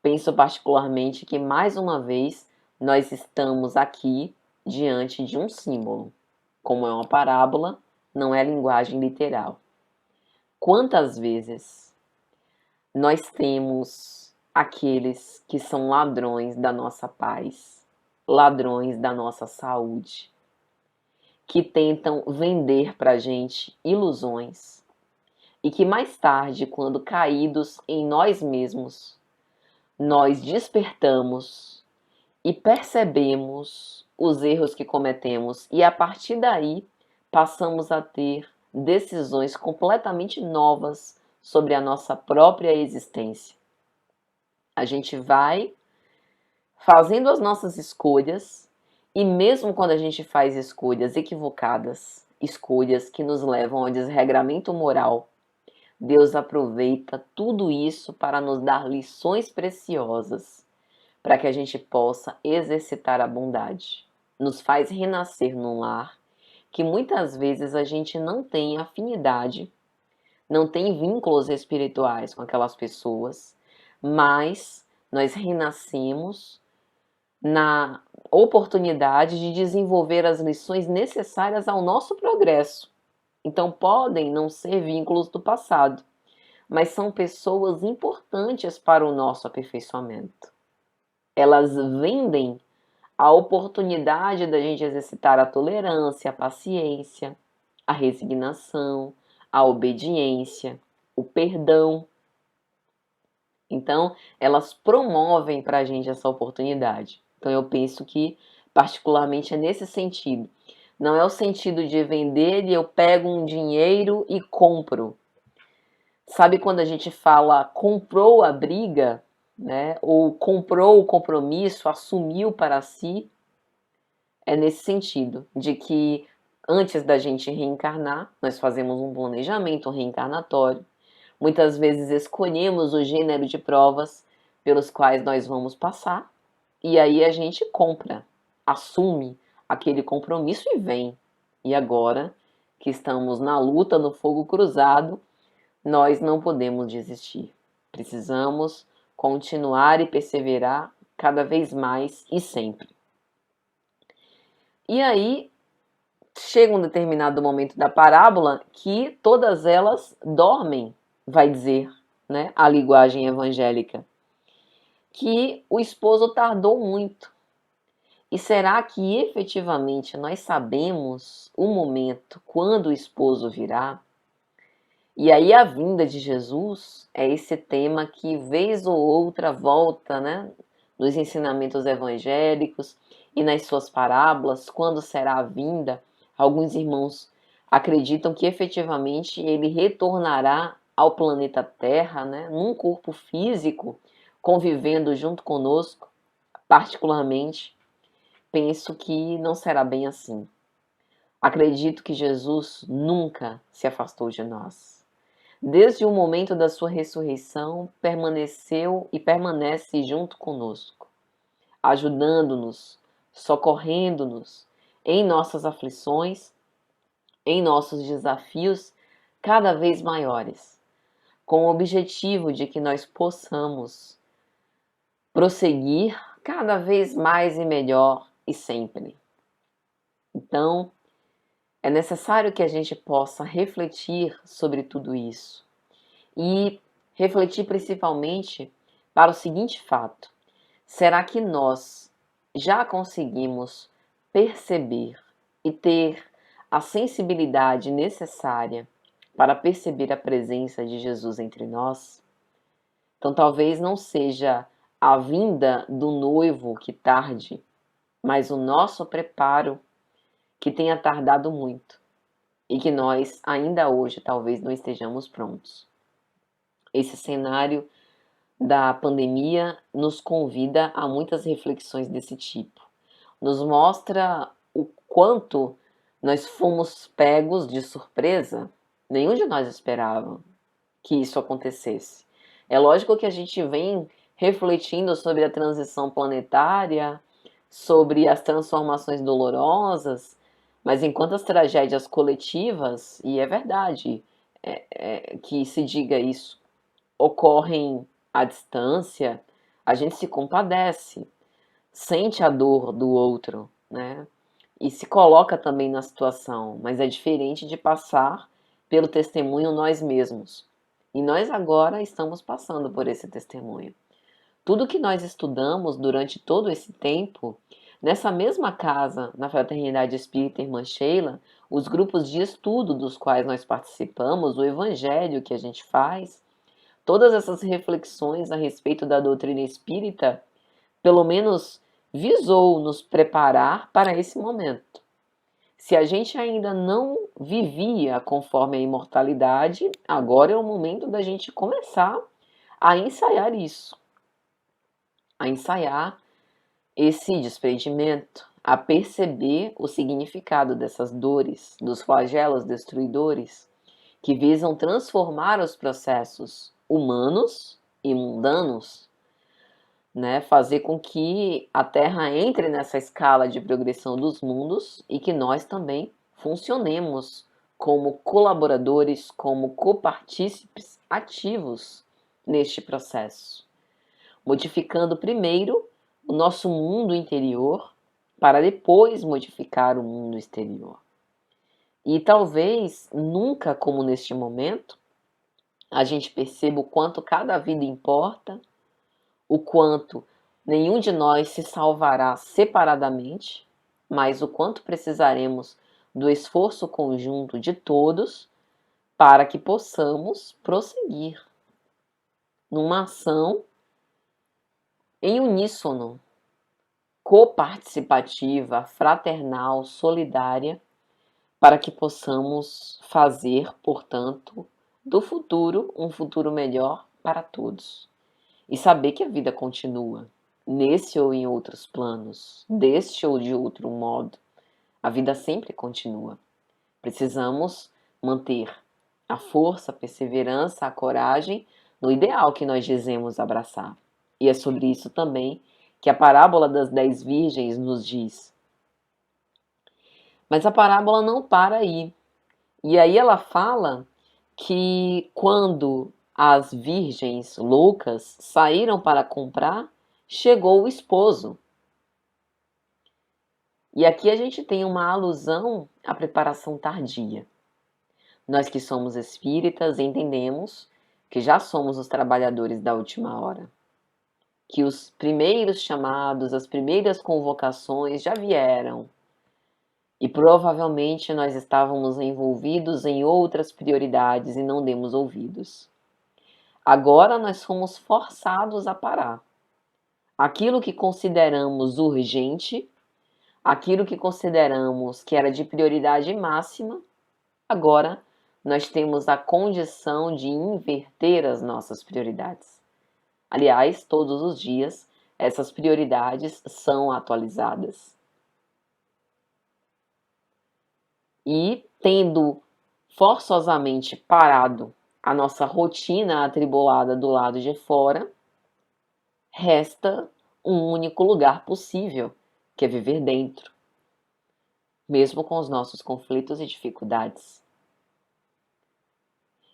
S2: Penso particularmente que, mais uma vez, nós estamos aqui diante de um símbolo. Como é uma parábola, não é linguagem literal. Quantas vezes nós temos aqueles que são ladrões da nossa paz, ladrões da nossa saúde, que tentam vender para a gente ilusões e que mais tarde, quando caídos em nós mesmos, nós despertamos e percebemos os erros que cometemos e a partir daí passamos a ter decisões completamente novas sobre a nossa própria existência. A gente vai fazendo as nossas escolhas e mesmo quando a gente faz escolhas equivocadas, escolhas que nos levam ao desregramento moral, Deus aproveita tudo isso para nos dar lições preciosas, para que a gente possa exercitar a bondade. Nos faz renascer num lar que muitas vezes a gente não tem afinidade, não tem vínculos espirituais com aquelas pessoas, mas nós renascemos na oportunidade de desenvolver as lições necessárias ao nosso progresso. Então podem não ser vínculos do passado, mas são pessoas importantes para o nosso aperfeiçoamento. Elas vendem a oportunidade da gente exercitar a tolerância, a paciência, a resignação, a obediência, o perdão. Então, elas promovem para a gente essa oportunidade. Então, eu penso que, particularmente, é nesse sentido. Não é o sentido de vender e eu pego um dinheiro e compro. Sabe quando a gente fala comprou a briga, né? Ou comprou o compromisso, assumiu para si? É nesse sentido, de que antes da gente reencarnar, nós fazemos um planejamento reencarnatório. Muitas vezes escolhemos o gênero de provas pelos quais nós vamos passar, e aí a gente compra, assume aquele compromisso e vem. E agora que estamos na luta, no fogo cruzado, nós não podemos desistir. Precisamos continuar e perseverar cada vez mais e sempre. E aí chega um determinado momento da parábola que todas elas dormem, vai dizer, né, a linguagem evangélica, que o esposo tardou muito. E será que efetivamente nós sabemos o momento quando o esposo virá? E aí a vinda de Jesus é esse tema que vez ou outra volta, né, nos ensinamentos evangélicos e nas suas parábolas, quando será a vinda. Alguns irmãos acreditam que efetivamente ele retornará ao planeta Terra, né, num corpo físico, convivendo junto conosco. Particularmente, penso que não será bem assim. Acredito que Jesus nunca se afastou de nós. Desde o momento da sua ressurreição, permaneceu e permanece junto conosco, ajudando-nos, socorrendo-nos em nossas aflições, em nossos desafios cada vez maiores, com o objetivo de que nós possamos prosseguir cada vez mais e melhor e sempre. Então, é necessário que a gente possa refletir sobre tudo isso e refletir principalmente para o seguinte fato: será que nós já conseguimos perceber e ter a sensibilidade necessária para perceber a presença de Jesus entre nós? Então, talvez não seja a vinda do noivo que tarde, mas o nosso preparo que tenha tardado muito e que nós ainda hoje talvez não estejamos prontos. Esse cenário da pandemia nos convida a muitas reflexões desse tipo. Nos mostra o quanto nós fomos pegos de surpresa. Nenhum de nós esperava que isso acontecesse. É lógico que a gente vem refletindo sobre a transição planetária, sobre as transformações dolorosas, mas enquanto as tragédias coletivas, e é verdade que se diga isso, ocorrem à distância, a gente se compadece, sente a dor do outro, né? E se coloca também na situação, mas é diferente de passar pelo testemunho nós mesmos. E nós agora estamos passando por esse testemunho. Tudo que nós estudamos durante todo esse tempo, nessa mesma casa, na Fraternidade Espírita Irmã Sheila, os grupos de estudo dos quais nós participamos, o evangelho que a gente faz, todas essas reflexões a respeito da doutrina espírita, pelo menos visou nos preparar para esse momento. Se a gente ainda não vivia conforme a imortalidade, agora é o momento da gente começar a ensaiar isso, a ensaiar esse desprendimento, a perceber o significado dessas dores, dos flagelos destruidores, que visam transformar os processos humanos e mundanos, né, fazer com que a Terra entre nessa escala de progressão dos mundos e que nós também funcionemos como colaboradores, como copartícipes ativos neste processo, modificando primeiro o nosso mundo interior para depois modificar o mundo exterior. E talvez nunca como neste momento a gente perceba o quanto cada vida importa, o quanto nenhum de nós se salvará separadamente, mas o quanto precisaremos do esforço conjunto de todos para que possamos prosseguir. numa ação em uníssono, coparticipativa, fraternal, solidária, para que possamos fazer, portanto, do futuro um futuro melhor para todos. E saber que a vida continua, nesse ou em outros planos, deste ou de outro modo. A vida sempre continua. Precisamos manter a força, a perseverança, a coragem no ideal que nós dizemos abraçar. E é sobre isso também que a parábola das 10 virgens nos diz. Mas a parábola não para aí. E aí ela fala que quando as virgens loucas saíram para comprar, chegou o esposo. E aqui a gente tem uma alusão à preparação tardia. Nós que somos espíritas entendemos que já somos os trabalhadores da última hora. Que os primeiros chamados, as primeiras convocações já vieram. E provavelmente nós estávamos envolvidos em outras prioridades e não demos ouvidos. Agora nós fomos forçados a parar. Aquilo que consideramos urgente, aquilo que consideramos que era de prioridade máxima, agora nós temos a condição de inverter as nossas prioridades. Aliás, todos os dias essas prioridades são atualizadas. E tendo forçosamente parado a nossa rotina atribulada do lado de fora, resta um único lugar possível, que é viver dentro, mesmo com os nossos conflitos e dificuldades.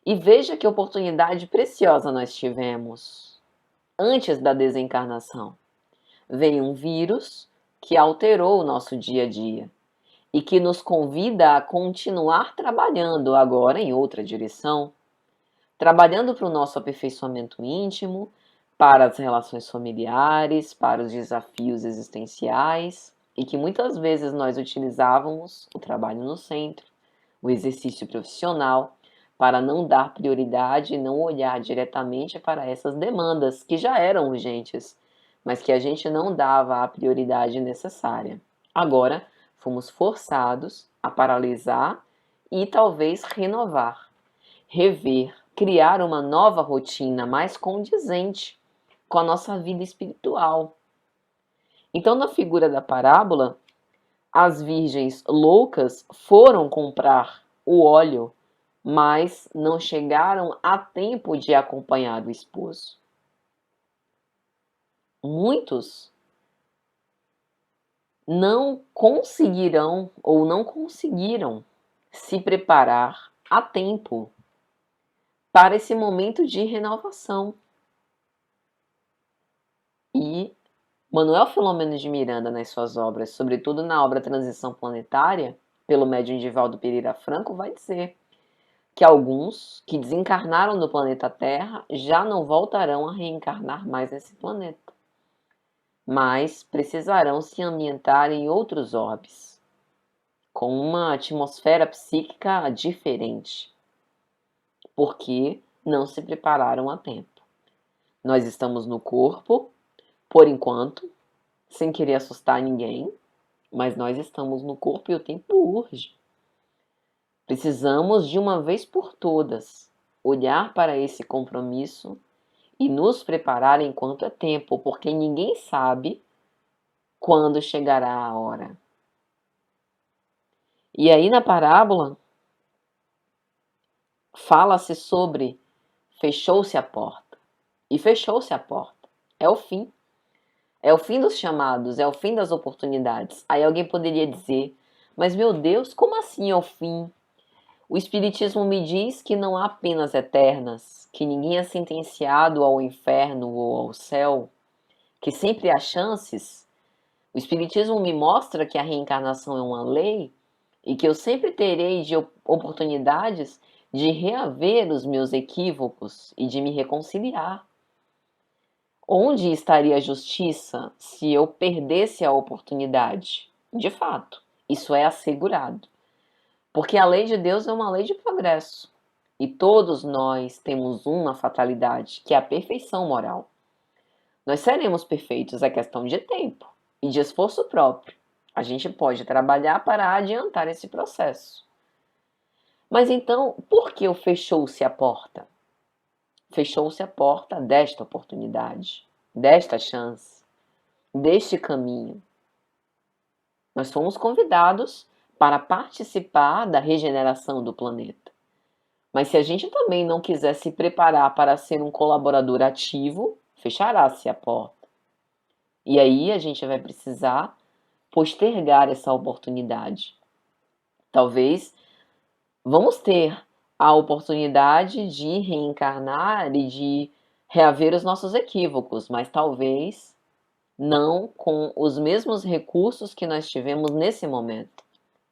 S2: E veja que oportunidade preciosa nós tivemos antes da desencarnação. Veio um vírus que alterou o nosso dia a dia e que nos convida a continuar trabalhando agora em outra direção, trabalhando para o nosso aperfeiçoamento íntimo, para as relações familiares, para os desafios existenciais, e que muitas vezes nós utilizávamos o trabalho no centro, o exercício profissional, para não dar prioridade e não olhar diretamente para essas demandas que já eram urgentes, mas que a gente não dava a prioridade necessária. Agora, fomos forçados a paralisar e talvez renovar, rever, criar uma nova rotina mais condizente com a nossa vida espiritual. Então, na figura da parábola, as virgens loucas foram comprar o óleo, mas não chegaram a tempo de acompanhar o esposo. Muitos não conseguirão ou não conseguiram se preparar a tempo para esse momento de renovação. E Manuel Filomeno de Miranda, nas suas obras, sobretudo na obra Transição Planetária, pelo médium Divaldo Pereira Franco, vai dizer que alguns que desencarnaram no planeta Terra já não voltarão a reencarnar mais nesse planeta, mas precisarão se ambientar em outros orbes, com uma atmosfera psíquica diferente, porque não se prepararam a tempo. Nós estamos no corpo, por enquanto, sem querer assustar ninguém, mas nós estamos no corpo e o tempo urge. Precisamos, de uma vez por todas, olhar para esse compromisso e nos preparar enquanto é tempo, porque ninguém sabe quando chegará a hora. E aí na parábola fala-se sobre fechou-se a porta. E fechou-se a porta. É o fim. É o fim dos chamados, é o fim das oportunidades. Aí alguém poderia dizer, mas meu Deus, como assim é o fim? O Espiritismo me diz que não há penas eternas, que ninguém é sentenciado ao inferno ou ao céu, que sempre há chances. O Espiritismo me mostra que a reencarnação é uma lei e que eu sempre terei de oportunidades de reaver os meus equívocos e de me reconciliar. Onde estaria a justiça se eu perdesse a oportunidade? De fato, isso é assegurado. Porque a lei de Deus é uma lei de progresso. E todos nós temos uma fatalidade, que é a perfeição moral. Nós seremos perfeitos, é questão de tempo e de esforço próprio. A gente pode trabalhar para adiantar esse processo. Mas então, por que fechou-se a porta? Fechou-se a porta desta oportunidade, desta chance, deste caminho. Nós fomos convidados para participar da regeneração do planeta. Mas se a gente também não quiser se preparar para ser um colaborador ativo, fechará-se a porta. E aí a gente vai precisar postergar essa oportunidade. Talvez vamos ter a oportunidade de reencarnar e de reaver os nossos equívocos, mas talvez não com os mesmos recursos que nós tivemos nesse momento,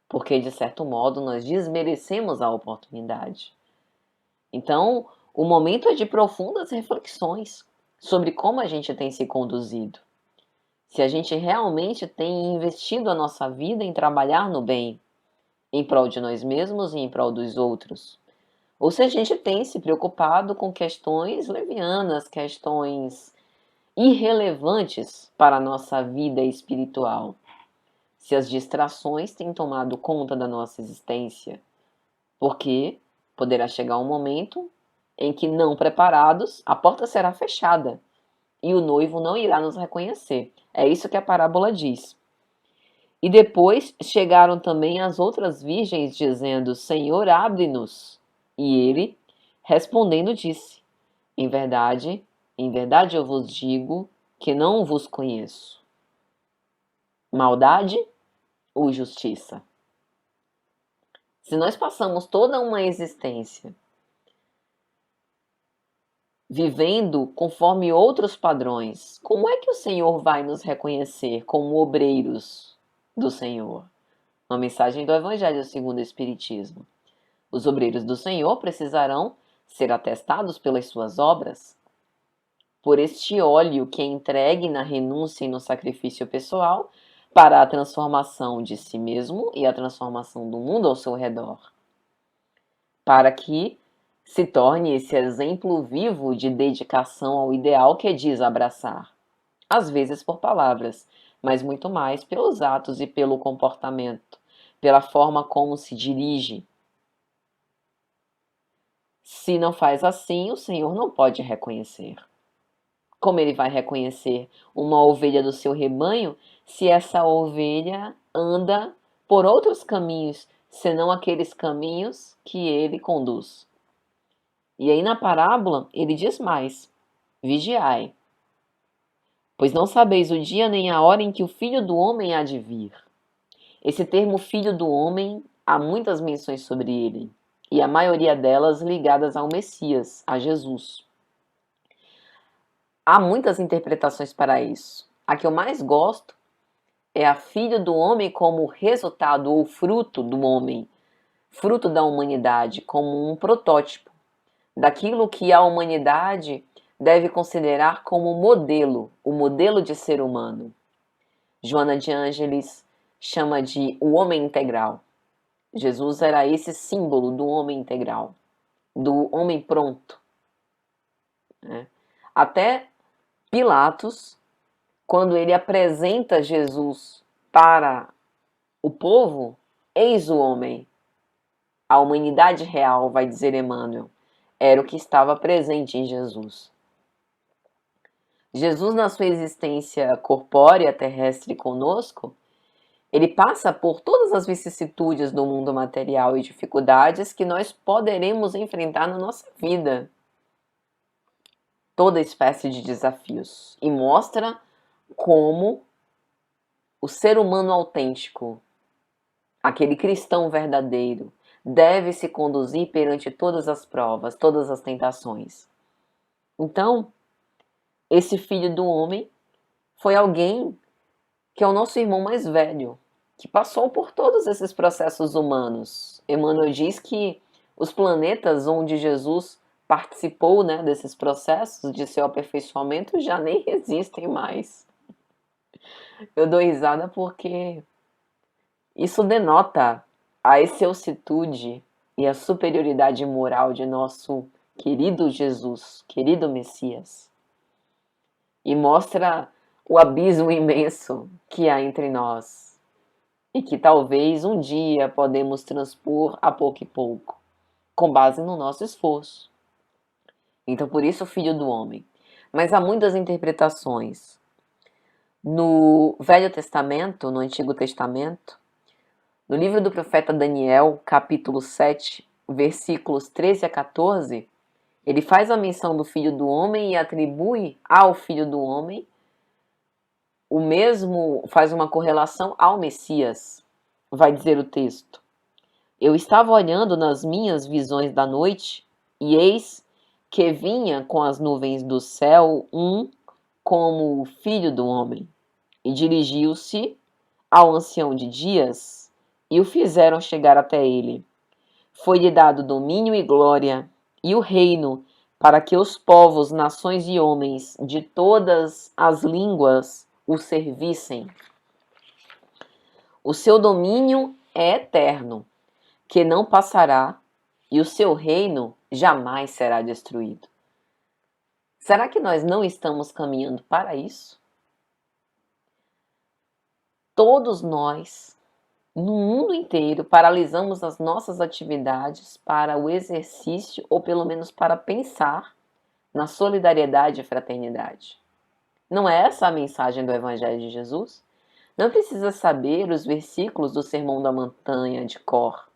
S2: porque de certo modo nós desmerecemos a oportunidade. Então, o momento é de profundas reflexões sobre como a gente tem se conduzido. Se a gente realmente tem investido a nossa vida em trabalhar no bem, em prol de nós mesmos e em prol dos outros. Ou se a gente tem se preocupado com questões levianas, questões irrelevantes para a nossa vida espiritual. Se as distrações têm tomado conta da nossa existência. Porque poderá chegar um momento em que, não preparados, a porta será fechada e o noivo não irá nos reconhecer. É isso que a parábola diz. E depois chegaram também as outras virgens dizendo: Senhor, abre-nos. E ele, respondendo, disse: em verdade eu vos digo que não vos conheço. Maldade ou justiça? Se nós passamos toda uma existência vivendo conforme outros padrões, como é que o Senhor vai nos reconhecer como obreiros do Senhor? Uma mensagem do Evangelho segundo o Espiritismo. Os obreiros do Senhor precisarão ser atestados pelas suas obras, por este óleo que é entregue na renúncia e no sacrifício pessoal para a transformação de si mesmo e a transformação do mundo ao seu redor, para que se torne esse exemplo vivo de dedicação ao ideal que diz abraçar, às vezes por palavras, mas muito mais pelos atos e pelo comportamento, pela forma como se dirige. Se não faz assim, o Senhor não pode reconhecer. Como ele vai reconhecer uma ovelha do seu rebanho se essa ovelha anda por outros caminhos, senão aqueles caminhos que ele conduz? E aí na parábola ele diz mais: vigiai, pois não sabeis o dia nem a hora em que o Filho do Homem há de vir. Esse termo Filho do Homem, há muitas menções sobre ele, e a maioria delas ligadas ao Messias, a Jesus. Há muitas interpretações para isso. A que eu mais gosto é a filha do homem como resultado ou fruto do homem, fruto da humanidade, como um protótipo daquilo que a humanidade deve considerar como modelo, o modelo de ser humano. Joana de Ângeles chama de o homem integral. Jesus era esse símbolo do homem integral, do homem pronto. Né? Até Pilatos, quando ele apresenta Jesus para o povo, eis o homem. A humanidade real, vai dizer Emmanuel, era o que estava presente em Jesus. Jesus, na sua existência corpórea terrestre conosco, ele passa por todas as vicissitudes do mundo material e dificuldades que nós poderemos enfrentar na nossa vida. Toda espécie de desafios. E mostra como o ser humano autêntico, aquele cristão verdadeiro, deve se conduzir perante todas as provas, todas as tentações. Então, esse filho do homem foi alguém que é o nosso irmão mais velho, que passou por todos esses processos humanos. Emmanuel diz que os planetas onde Jesus participou, né, desses processos de seu aperfeiçoamento já nem existem mais. Eu dou risada porque isso denota a excelsitude e a superioridade moral de nosso querido Jesus, querido Messias, e mostra o abismo imenso que há entre nós e que talvez um dia podemos transpor a pouco e pouco, com base no nosso esforço. Então, por isso, o Filho do Homem. Mas há muitas interpretações. No Velho Testamento, no Antigo Testamento, no livro do profeta Daniel, capítulo 7, versículos 13 a 14, ele faz a menção do Filho do Homem e atribui ao Filho do Homem o mesmo, faz uma correlação ao Messias. Vai dizer o texto: Eu estava olhando nas minhas visões da noite, e eis que vinha com as nuvens do céu como o Filho do Homem, e dirigiu-se ao ancião de dias, e o fizeram chegar até ele. Foi-lhe dado domínio e glória, e o reino, para que os povos, nações e homens de todas as línguas o servissem. O seu domínio é eterno, que não passará, e o seu reino jamais será destruído. Será que nós não estamos caminhando para isso? Todos nós, no mundo inteiro, paralisamos as nossas atividades para o exercício, ou pelo menos para pensar na solidariedade e fraternidade. Não é essa a mensagem do Evangelho de Jesus? Não precisa saber os versículos do Sermão da Montanha de cor,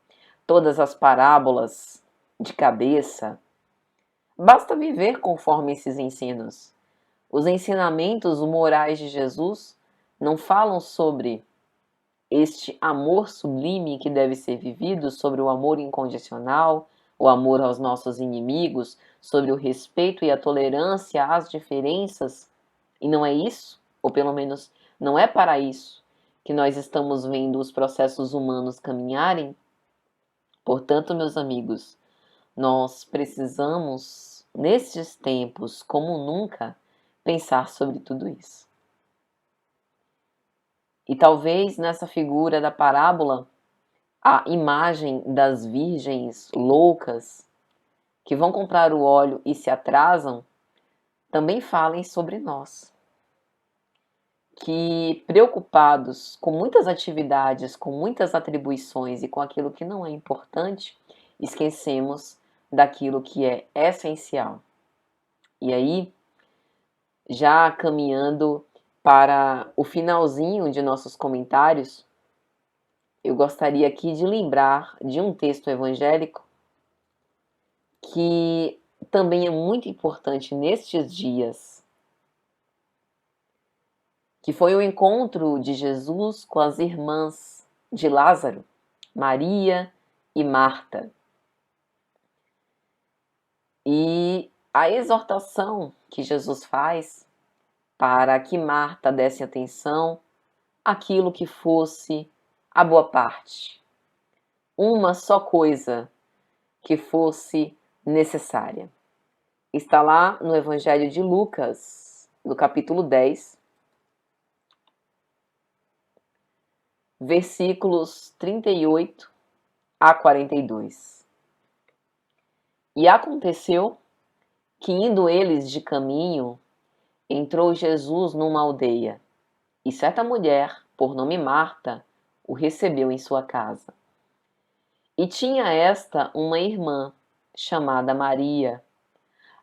S2: todas as parábolas de cabeça. Basta viver conforme esses ensinos. Os ensinamentos morais de Jesus não falam sobre este amor sublime que deve ser vivido, sobre o amor incondicional, o amor aos nossos inimigos, sobre o respeito e a tolerância às diferenças. E não é isso, ou pelo menos não é para isso, que nós estamos vendo os processos humanos caminharem. Portanto, meus amigos, nós precisamos, nestes tempos, como nunca, pensar sobre tudo isso. E talvez nessa figura da parábola, a imagem das virgens loucas que vão comprar o óleo e se atrasam, também falem sobre nós. Que preocupados com muitas atividades, com muitas atribuições e com aquilo que não é importante, esquecemos daquilo que é essencial. E aí, já caminhando para o finalzinho de nossos comentários, eu gostaria aqui de lembrar de um texto evangélico que também é muito importante nestes dias, que foi o encontro de Jesus com as irmãs de Lázaro, Maria e Marta. E a exortação que Jesus faz para que Marta desse atenção àquilo que fosse a boa parte, uma só coisa que fosse necessária. Está lá no Evangelho de Lucas, no capítulo 10, versículos 38 a 42. E aconteceu que, indo eles de caminho, entrou Jesus numa aldeia, e certa mulher, por nome Marta, o recebeu em sua casa. E tinha esta uma irmã, chamada Maria,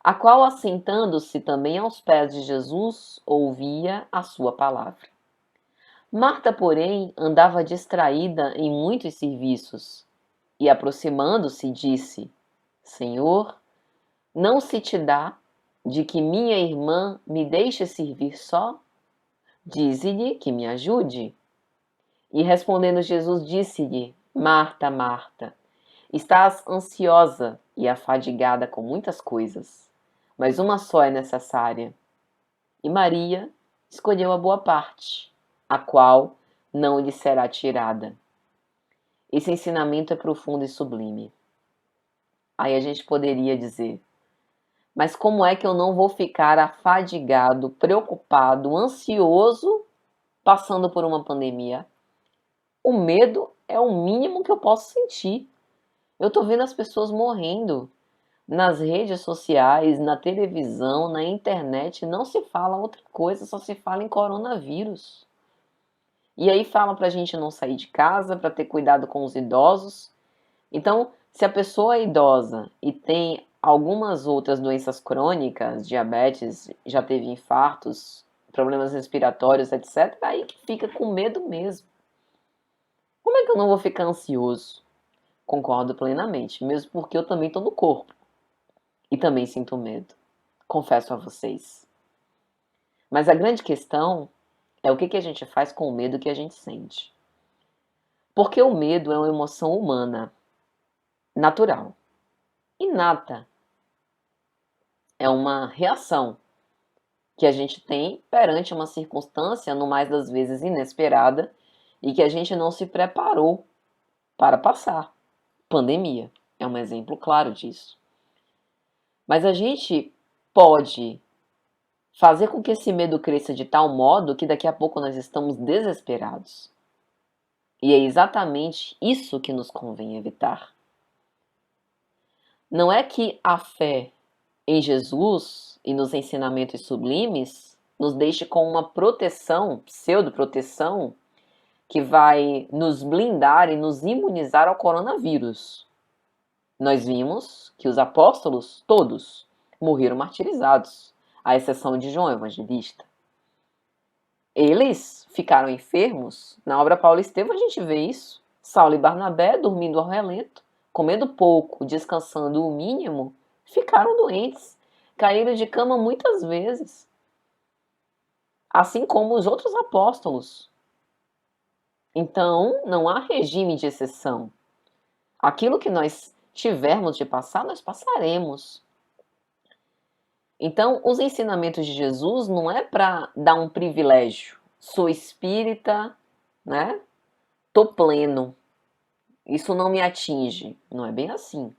S2: a qual, assentando-se também aos pés de Jesus, ouvia a sua palavra. Marta, porém, andava distraída em muitos serviços, e aproximando-se, disse: Senhor, não se te dá de que minha irmã me deixe servir só? Dize-lhe que me ajude. E respondendo Jesus, disse-lhe: Marta, Marta, estás ansiosa e afadigada com muitas coisas, mas uma só é necessária. E Maria escolheu a boa parte, a qual não lhe será tirada. Esse ensinamento é profundo e sublime. Aí a gente poderia dizer: mas como é que eu não vou ficar afadigado, preocupado, ansioso, passando por uma pandemia? O medo é o mínimo que eu posso sentir. Eu tô vendo as pessoas morrendo nas redes sociais, na televisão, na internet, não se fala outra coisa, só se fala em coronavírus. E aí falam pra gente não sair de casa, pra ter cuidado com os idosos. Então, se a pessoa é idosa e tem algumas outras doenças crônicas, diabetes, já teve infartos, problemas respiratórios, etc., aí que fica com medo mesmo. Como é que eu não vou ficar ansioso? Concordo plenamente, mesmo porque eu também estou no corpo e também sinto medo, confesso a vocês. Mas a grande questão é o que a gente faz com o medo que a gente sente. Porque o medo é uma emoção humana, natural, inata. É uma reação que a gente tem perante uma circunstância, no mais das vezes inesperada, e que a gente não se preparou para passar. Pandemia é um exemplo claro disso. Mas a gente pode fazer com que esse medo cresça de tal modo que daqui a pouco nós estamos desesperados. E é exatamente isso que nos convém evitar. Não é que a fé em Jesus e nos ensinamentos sublimes nos deixe com uma proteção, pseudo-proteção, que vai nos blindar e nos imunizar ao coronavírus. Nós vimos que os apóstolos, todos, morreram martirizados, à exceção de João Evangelista. Eles ficaram enfermos. Na obra Paulo e Estevão a gente vê isso. Saulo e Barnabé, dormindo ao relento, comendo pouco, descansando o mínimo, ficaram doentes, caíram de cama muitas vezes, assim como os outros apóstolos. Então, não há regime de exceção. Aquilo que nós tivermos de passar, nós passaremos. Então, os ensinamentos de Jesus não é para dar um privilégio. Sou espírita, né? Tô pleno. Isso não me atinge. Não é bem assim.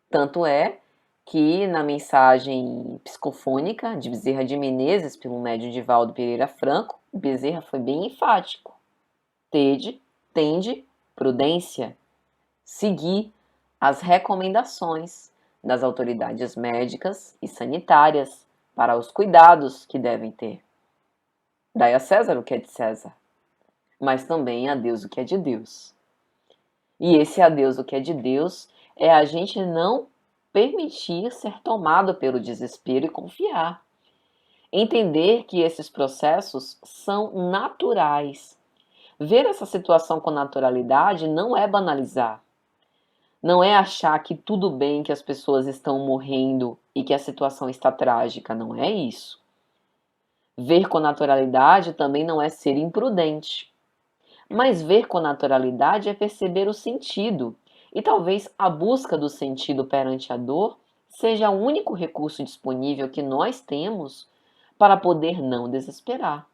S2: Tanto é que na mensagem psicofônica de Bezerra de Menezes, pelo médium Divaldo Pereira Franco, Bezerra foi bem enfático. Tende prudência, seguir as recomendações das autoridades médicas e sanitárias para os cuidados que devem ter. Dai a César o que é de César, mas também a Deus o que é de Deus. E esse a Deus o que é de Deus é a gente não permitir ser tomado pelo desespero e confiar. Entender que esses processos são naturais. Ver essa situação com naturalidade não é banalizar. Não é achar que tudo bem que as pessoas estão morrendo e que a situação está trágica. Não é isso. Ver com naturalidade também não é ser imprudente. Mas ver com naturalidade é perceber o sentido. E talvez a busca do sentido perante a dor seja o único recurso disponível que nós temos para poder não desesperar.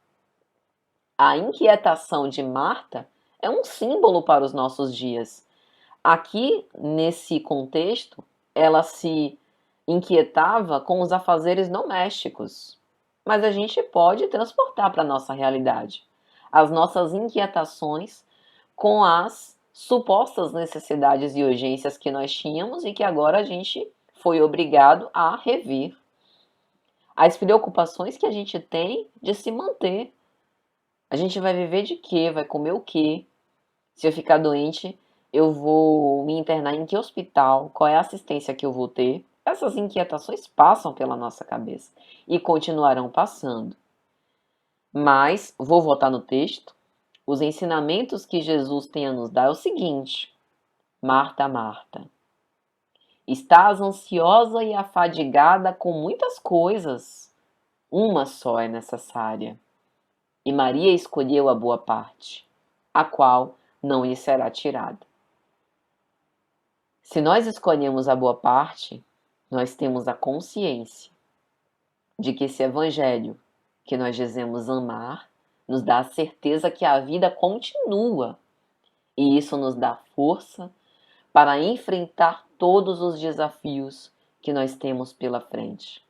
S2: A inquietação de Marta é um símbolo para os nossos dias. Aqui, nesse contexto, ela se inquietava com os afazeres domésticos. Mas a gente pode transportar para a nossa realidade as nossas inquietações com as supostas necessidades e urgências que nós tínhamos e que agora a gente foi obrigado a rever. As preocupações que a gente tem de se manter. A gente vai viver de quê? Vai comer o quê? Se eu ficar doente, eu vou me internar em que hospital? Qual é a assistência que eu vou ter? Essas inquietações passam pela nossa cabeça e continuarão passando. Mas, vou voltar no texto, os ensinamentos que Jesus tem a nos dar é o seguinte: Marta, Marta, estás ansiosa e afadigada com muitas coisas, uma só é necessária. E Maria escolheu a boa parte, a qual não lhe será tirada. Se nós escolhemos a boa parte, nós temos a consciência de que esse evangelho que nós dizemos amar nos dá a certeza que a vida continua, e isso nos dá força para enfrentar todos os desafios que nós temos pela frente.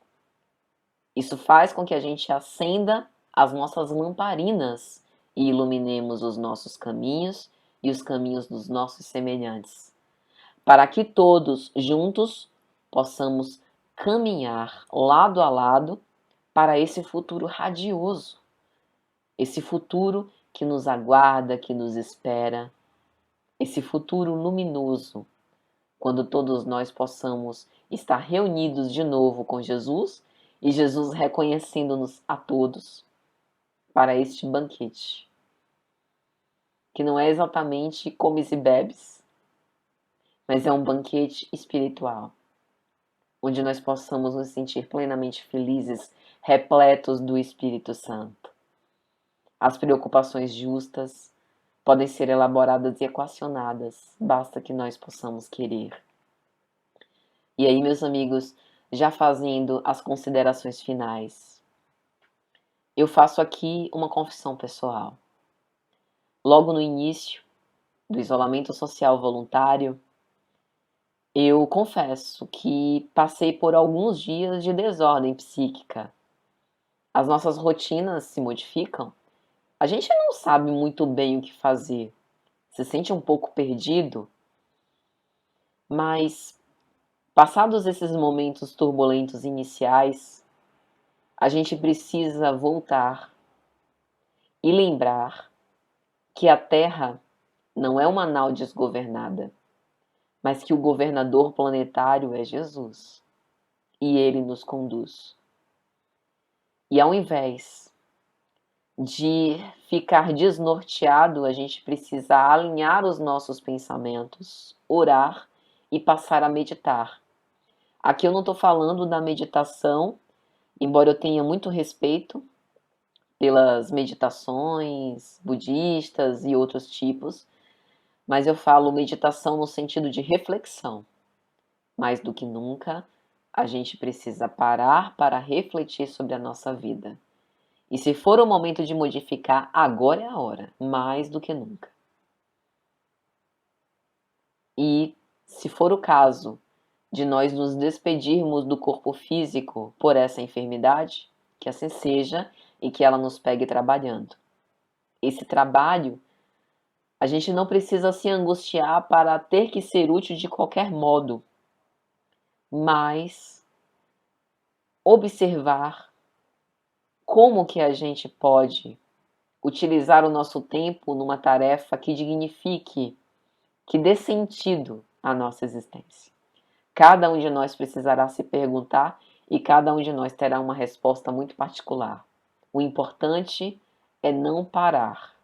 S2: Isso faz com que a gente acenda as nossas lamparinas e iluminemos os nossos caminhos e os caminhos dos nossos semelhantes. para que todos juntos possamos caminhar lado a lado para esse futuro radioso, esse futuro que nos aguarda, que nos espera, esse futuro luminoso, quando todos nós possamos estar reunidos de novo com Jesus e Jesus reconhecendo-nos a todos para este banquete, que não é exatamente comes e bebes, mas é um banquete espiritual, onde nós possamos nos sentir plenamente felizes, repletos do Espírito Santo. As preocupações justas podem ser elaboradas e equacionadas, basta que nós possamos querer. E aí, meus amigos, já fazendo as considerações finais, eu faço aqui uma confissão pessoal. Logo no início do isolamento social voluntário, eu confesso que passei por alguns dias de desordem psíquica. As nossas rotinas se modificam. A gente não sabe muito bem o que fazer. Se sente um pouco perdido, mas passados esses momentos turbulentos iniciais, a gente precisa voltar e lembrar que a Terra não é uma nau desgovernada, mas que o governador planetário é Jesus e ele nos conduz. E ao invés de ficar desnorteado, a gente precisa alinhar os nossos pensamentos, orar e passar a meditar. Aqui eu não estou falando da meditação, embora eu tenha muito respeito pelas meditações budistas e outros tipos, mas eu falo meditação no sentido de reflexão. Mais do que nunca, a gente precisa parar para refletir sobre a nossa vida. E se for o momento de modificar, agora é a hora, mais do que nunca. E se for o caso de nós nos despedirmos do corpo físico por essa enfermidade, que assim seja e que ela nos pegue trabalhando. Esse trabalho, a gente não precisa se angustiar para ter que ser útil de qualquer modo, mas observar como que a gente pode utilizar o nosso tempo numa tarefa que dignifique, que dê sentido à nossa existência. Cada um de nós precisará se perguntar e cada um de nós terá uma resposta muito particular. O importante é não parar,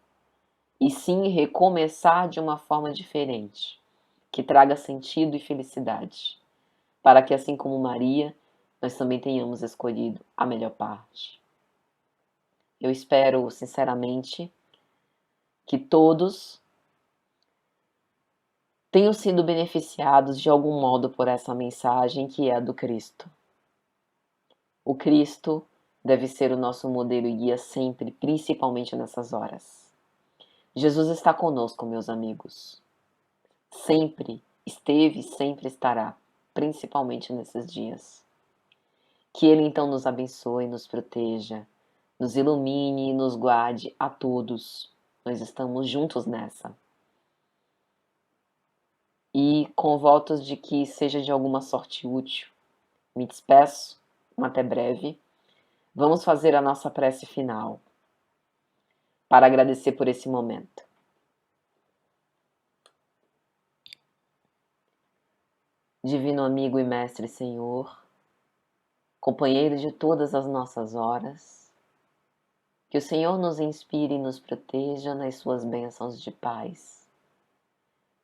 S2: e sim recomeçar de uma forma diferente, que traga sentido e felicidade, para que, assim como Maria, nós também tenhamos escolhido a melhor parte. Eu espero, sinceramente, que todos tenham sido beneficiados de algum modo por essa mensagem que é a do Cristo. O Cristo deve ser o nosso modelo e guia sempre, principalmente nessas horas. Jesus está conosco, meus amigos. Sempre esteve e sempre estará, principalmente nesses dias. Que Ele então nos abençoe, nos proteja, nos ilumine e nos guarde a todos. Nós estamos juntos nessa. E com votos de que seja de alguma sorte útil, me despeço, até breve. Vamos fazer a nossa prece final para agradecer por esse momento. Divino amigo e mestre Senhor, companheiro de todas as nossas horas, que o Senhor nos inspire e nos proteja nas suas bênçãos de paz.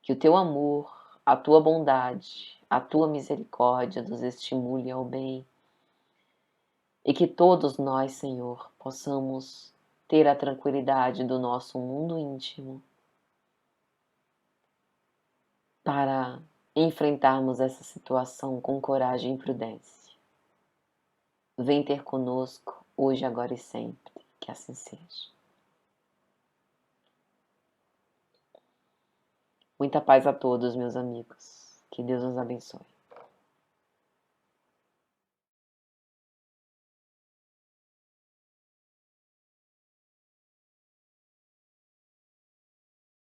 S2: Que o teu amor, a tua bondade, a tua misericórdia nos estimule ao bem. E que todos nós, Senhor, possamos ter a tranquilidade do nosso mundo íntimo para enfrentarmos essa situação com coragem e prudência. Vem ter conosco, hoje, agora e sempre. Que assim seja. Muita paz a todos, meus amigos. Que Deus nos abençoe.